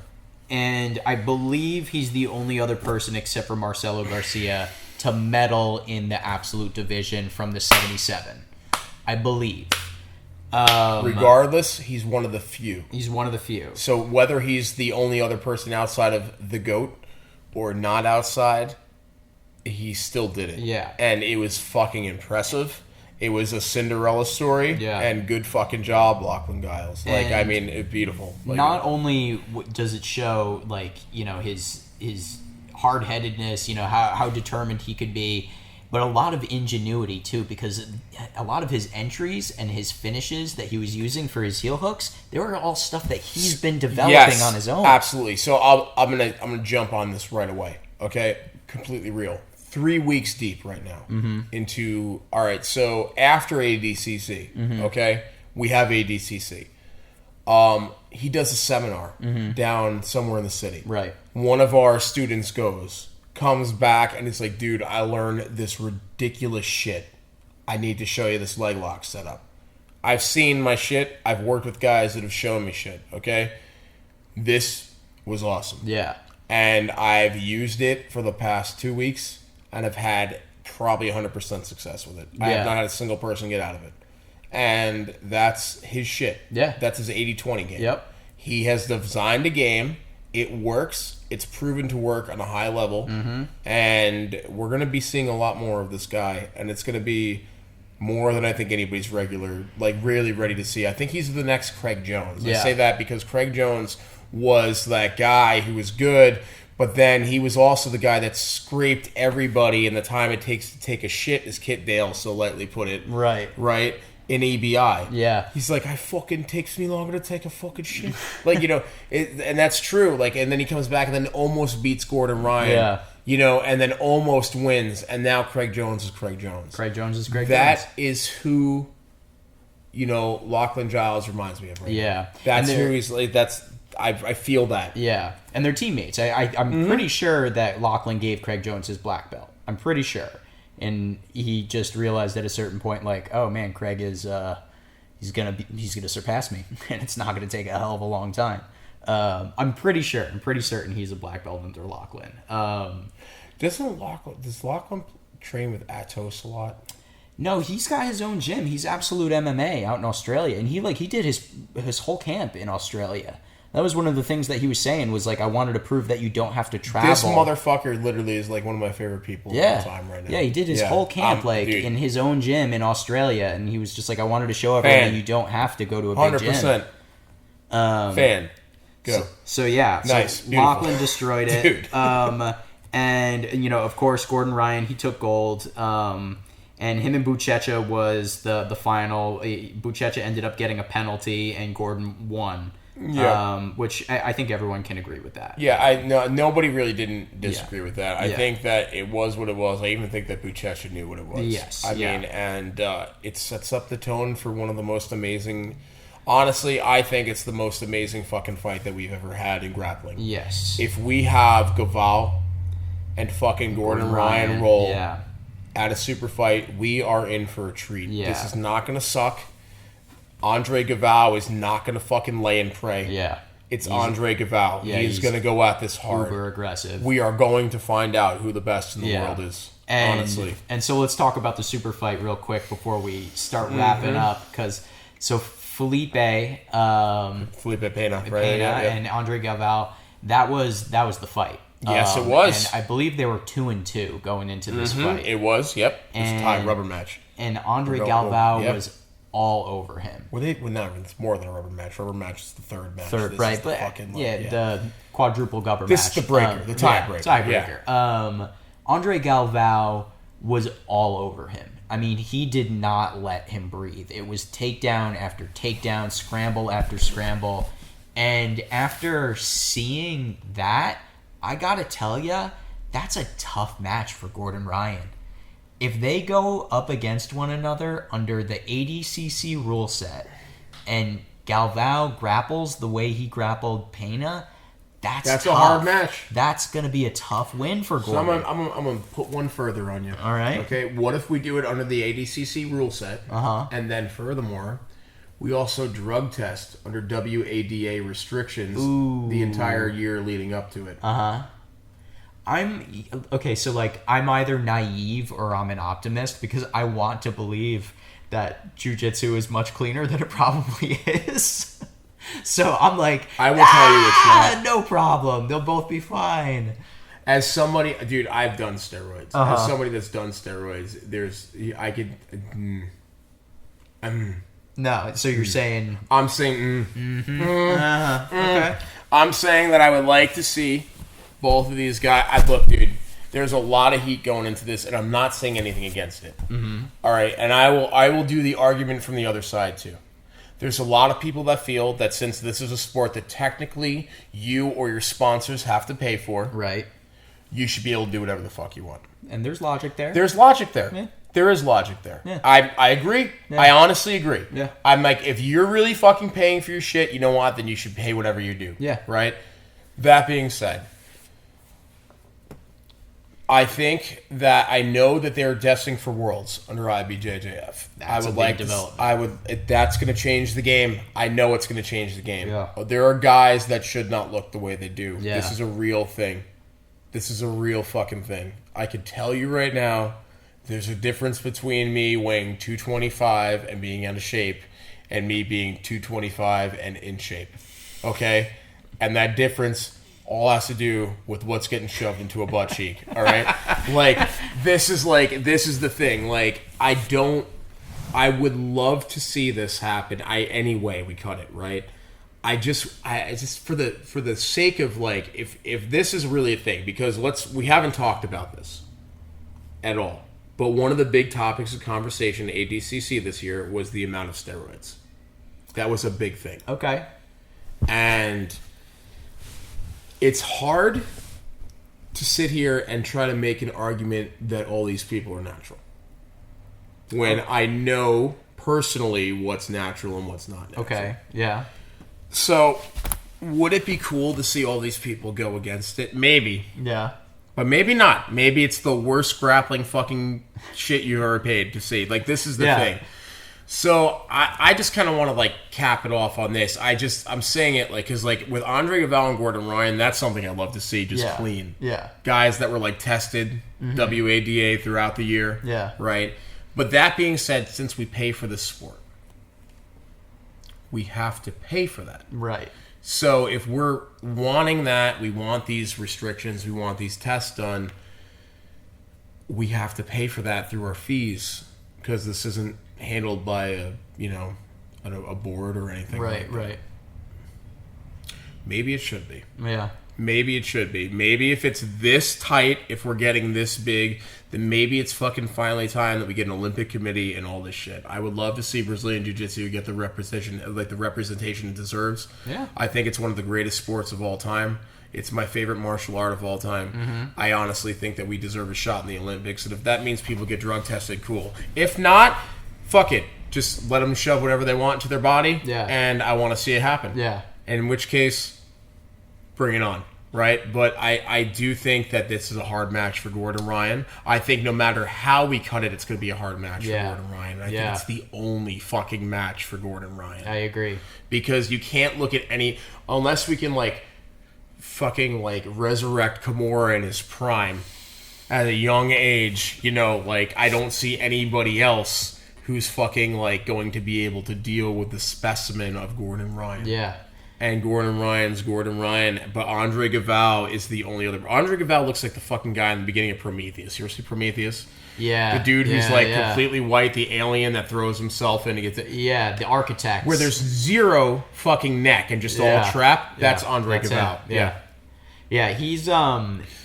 And I believe he's the only other person except for Marcelo Garcia to medal in the absolute division from the 77. I believe. Regardless, he's one of the few. He's one of the few. So whether he's the only other person outside of the GOAT or not outside, he still did it. Yeah. And it was fucking impressive. It was a Cinderella story. Yeah. And good fucking job, Lachlan Giles. Like, I mean, it's beautiful. Like, not only does it show, like, you know, his hard-headedness, you know, how determined he could be, but a lot of ingenuity, too, because a lot of his entries and his finishes that he was using for his heel hooks, they were all stuff that he's been developing on his own. Absolutely. So I'm gonna jump on this right away. Okay? Completely real. 3 weeks deep right now into... All right, so after ADCC, okay, we have ADCC. He does a seminar down somewhere in the city. Right. One of our students comes back, and it's like, dude, I learned this ridiculous shit. I need to show you this leg lock setup. I've seen my shit. I've worked with guys that have shown me shit, okay? this was awesome. Yeah. And I've used it for the past 2 weeks, and I've had probably 100% success with it. I have not had a single person get out of it. And that's his shit. Yeah. That's his 80-20 game. Yep. He has designed a game. It works. It's proven to work on a high level. Mm-hmm. And we're going to be seeing a lot more of this guy. And it's going to be more than I think anybody's really ready to see. I think he's the next Craig Jones. Yeah. I say that because Craig Jones was that guy who was good, but then he was also the guy that scraped everybody in the time it takes to take a shit, as Kit Dale so lightly put it. Right. In EBI. Yeah. He's like, I fucking takes me longer to take a fucking shit. And that's true. And then he comes back and then almost beats Gordon Ryan. Yeah. And then almost wins. And now Craig Jones is Craig Jones. Craig Jones is Craig Jones. That is who, Lachlan Giles reminds me of right now. That's who he's like. I feel that. Yeah. And they're teammates. I'm pretty sure that Lachlan gave Craig Jones his black belt. I'm pretty sure. And he just realized at a certain point, oh man, Craig is he's gonna surpass me, and it's not gonna take a hell of a long time. I'm pretty certain he's a black belt under Lachlan. Does Lachlan train with Atos a lot? No, he's got his own gym. He's Absolute MMA out in Australia, and he did his whole camp in Australia. That was one of the things that he was saying was I wanted to prove that you don't have to travel. This motherfucker literally is one of my favorite people of all time right now. Yeah, he did his whole camp in his own gym in Australia, and he was just I wanted to show everyone that you don't have to go to a big gym. 100%. Fan. Go. So yeah. Nice. So Lachlan destroyed it. Dude. And of course Gordon Ryan, he took gold. And him and Buchecha was the final. Buchecha ended up getting a penalty, and Gordon won. Yeah, which I think everyone can agree with that. Yeah, nobody really didn't disagree with that. I think that it was what it was. I even think that Buchecha knew what it was. Yes, I mean, and it sets up the tone for one of the most amazing. Honestly, I think it's the most amazing fucking fight that we've ever had in grappling. Yes. If we have Gaval and fucking Gordon Ryan roll at a super fight, we are in for a treat. Yeah. This is not going to suck. Andre Gaval is not going to fucking lay and pray. Yeah. It's Andre Gaval. Yeah, he's going to go at this hard. Uber aggressive. We are going to find out who the best in the world is, honestly. And so let's talk about the super fight real quick before we start wrapping up. Felipe Pena, and Andre Gaval, that was the fight. Yes, it was. And I believe they were 2-2 going into this fight. It was, yep. It was a tied rubber match. And Andre Galvao was all over him. Well, it's more than a rubber match. Rubber match is the third match. Right? But the quadruple gubber match. This is the breaker, the tiebreaker. Tiebreaker. Andre Galvao was all over him. I mean, he did not let him breathe. It was takedown after takedown, scramble after scramble. And after seeing that, I gotta tell ya, that's a tough match for Gordon Ryan. If they go up against one another under the ADCC rule set and Galvao grapples the way he grappled Pena, that's tough. A hard match. That's going to be a tough win for Gordon. So I'm going to put one further on you. All right. Okay, what if we do it under the ADCC rule set? And then furthermore, we also drug test under WADA restrictions the entire year leading up to it. I'm either naive or I'm an optimist because I want to believe that jiu-jitsu is much cleaner than it probably is. So I'm like, I will tell you it's not. No problem. They'll both be fine. As somebody, dude, I've done steroids. As somebody that's done steroids, No, so you're saying... I'm saying... Okay. I'm saying that I would like to see both of these guys. Look, dude, there's a lot of heat going into this, and I'm not saying anything against it. All right, and I will do the argument from the other side, too. There's a lot of people that feel that since this is a sport that technically you or your sponsors have to pay for... Right. You should be able to do whatever the fuck you want. And there's logic there. There's logic there. Yeah. There is logic there. Yeah. I agree. Yeah. I honestly agree. Yeah. I'm like, if you're really fucking paying for your shit, you know what? Then you should pay whatever you do. Yeah. Right? That being said, I think that I know that they're destined for Worlds under IBJJF. That's a big development. That's going to change the game. I know it's going to change the game. Yeah. There are guys that should not look the way they do. Yeah. This is a real thing. This is a real fucking thing. I can tell you right now, there's a difference between me weighing 225 and being out of shape and me being 225 and in shape. Okay? And that difference all has to do with what's getting shoved into a butt cheek. All right? This is the thing. I would love to see this happen. Anyway, we cut it, right? I just for the sake of if this is really a thing, because we haven't talked about this at all. But one of the big topics of conversation at ADCC this year was the amount of steroids. That was a big thing. Okay. And it's hard to sit here and try to make an argument that all these people are natural, when I know personally what's natural and what's not natural. Okay, yeah. So, would it be cool to see all these people go against it? Maybe. Yeah. But maybe not. Maybe it's the worst grappling fucking shit you ever paid to see. This is the thing. So, I just kind of want to, cap it off on this. I'm saying it, because, with Andre Galvao and Gordon Ryan, that's something I'd love to see just clean. Yeah. Guys that were, tested, WADA throughout the year. Yeah. Right? But that being said, since we pay for this sport, we have to pay for that. Right. So if we're wanting that, we want these restrictions, we want these tests done, we have to pay for that through our fees, because this isn't handled by a board or anything. Right, right. Maybe it should be. Yeah. Maybe it should be. Maybe if it's this tight, if we're getting this big, then maybe it's fucking finally time that we get an Olympic committee and all this shit. I would love to see Brazilian Jiu-Jitsu get the representation it deserves. Yeah. I think it's one of the greatest sports of all time. It's my favorite martial art of all time. Mm-hmm. I honestly think that we deserve a shot in the Olympics, and if that means people get drug tested, cool. If not, fuck it. Just let them shove whatever they want into their body, and I want to see it happen. Yeah. And in which case, bring it on, right? But I do think that this is a hard match for Gordon Ryan. I think no matter how we cut it, it's going to be a hard match for Gordon Ryan. I think it's the only fucking match for Gordon Ryan. I agree. Because you can't look at any... Unless we can, fucking, resurrect Kimura in his prime at a young age, I don't see anybody else who's fucking, going to be able to deal with the specimen of Gordon Ryan. Yeah. And Gordon Ryan's Gordon Ryan, but Andre Galvao is the only other. Andre Galvao looks like the fucking guy in the beginning of Prometheus. You ever see Prometheus? Yeah. The dude who's completely white, the alien that throws himself in and gets it. Yeah, the architect. Where there's zero fucking neck and just all trap. That's Andre Galvao. Yeah. Yeah, he's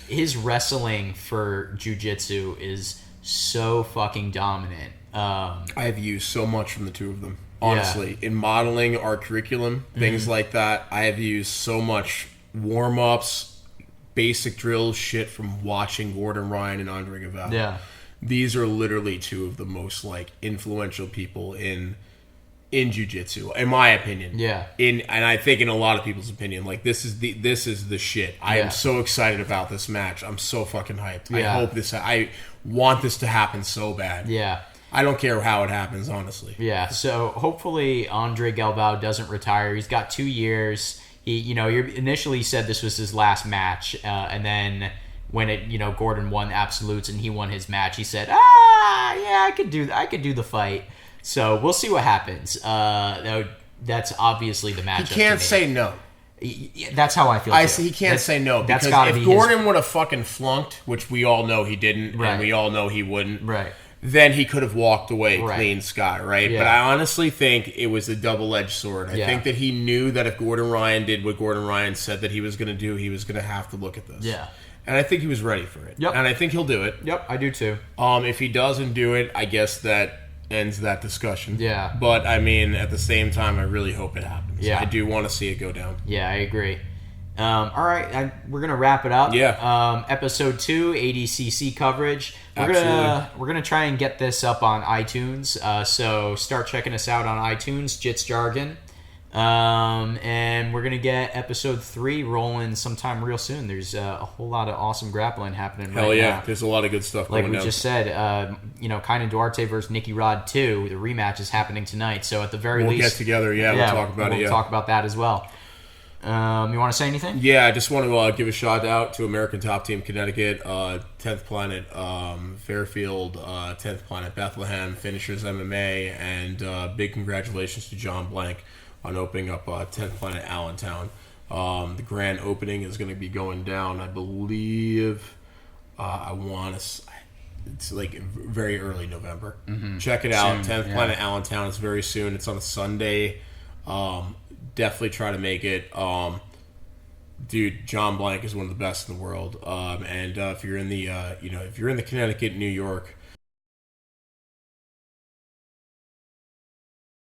his wrestling for jiu-jitsu is so fucking dominant. I have used so much from the two of them. Honestly, in modeling our curriculum, things like that, I have used so much warm-ups, basic drills, shit from watching Gordon Ryan and Andre Galvao. Yeah. These are literally two of the most influential people in jiu-jitsu, in my opinion. Yeah. And I think in a lot of people's opinion, this is the shit. I am so excited about this match. I'm so fucking hyped. Yeah. I want this to happen so bad. Yeah. I don't care how it happens, honestly. Yeah, so hopefully Andre Galvao doesn't retire. He's got 2 years. He, you initially said this was his last match, and then when Gordon won absolutes and he won his match, he said, I could do the fight. So we'll see what happens. That's obviously the matchup. He can't say no. That's how I feel. He can't say no, because if Gordon would have fucking flunked, which we all know he didn't, and we all know he wouldn't, right? Then he could have walked away clean sky, right? Yeah. But I honestly think it was a double-edged sword. I think that he knew that if Gordon Ryan did what Gordon Ryan said that he was going to do, he was going to have to look at this. Yeah. And I think he was ready for it. Yep. And I think he'll do it. Yep, I do too. If he doesn't do it, I guess that ends that discussion. Yeah. But, at the same time, I really hope it happens. Yeah. I do want to see it go down. Yeah, I agree. All right, we're gonna wrap it up. Yeah. Episode 2, ADCC coverage. We're gonna try and get this up on iTunes. So start checking us out on iTunes. Jits-Jargon. And we're gonna get episode 3 rolling sometime real soon. There's a whole lot of awesome grappling happening right now. Hell yeah, there's a lot of good stuff Like going we down. just said, Kainan Duarte versus Nicky Rod 2. The rematch is happening tonight. So at the very We'll least, get together. Yeah, we'll talk about it. We'll Yeah. talk about that as well. You want to say anything? Yeah, I just want to give a shout out to American Top Team Connecticut, 10th Planet Fairfield, 10th Planet Bethlehem, Finishers MMA, and big congratulations to John Blank on opening up 10th Planet Allentown. The grand opening is going to be going down, I believe, it's like very early November. Mm-hmm. Check it out. Soon, 10th Planet Allentown is very soon. It's on a Sunday. Definitely try to make it. Dude, John Blank is one of the best in the world. And if you're in the, if you're in the Connecticut, New York,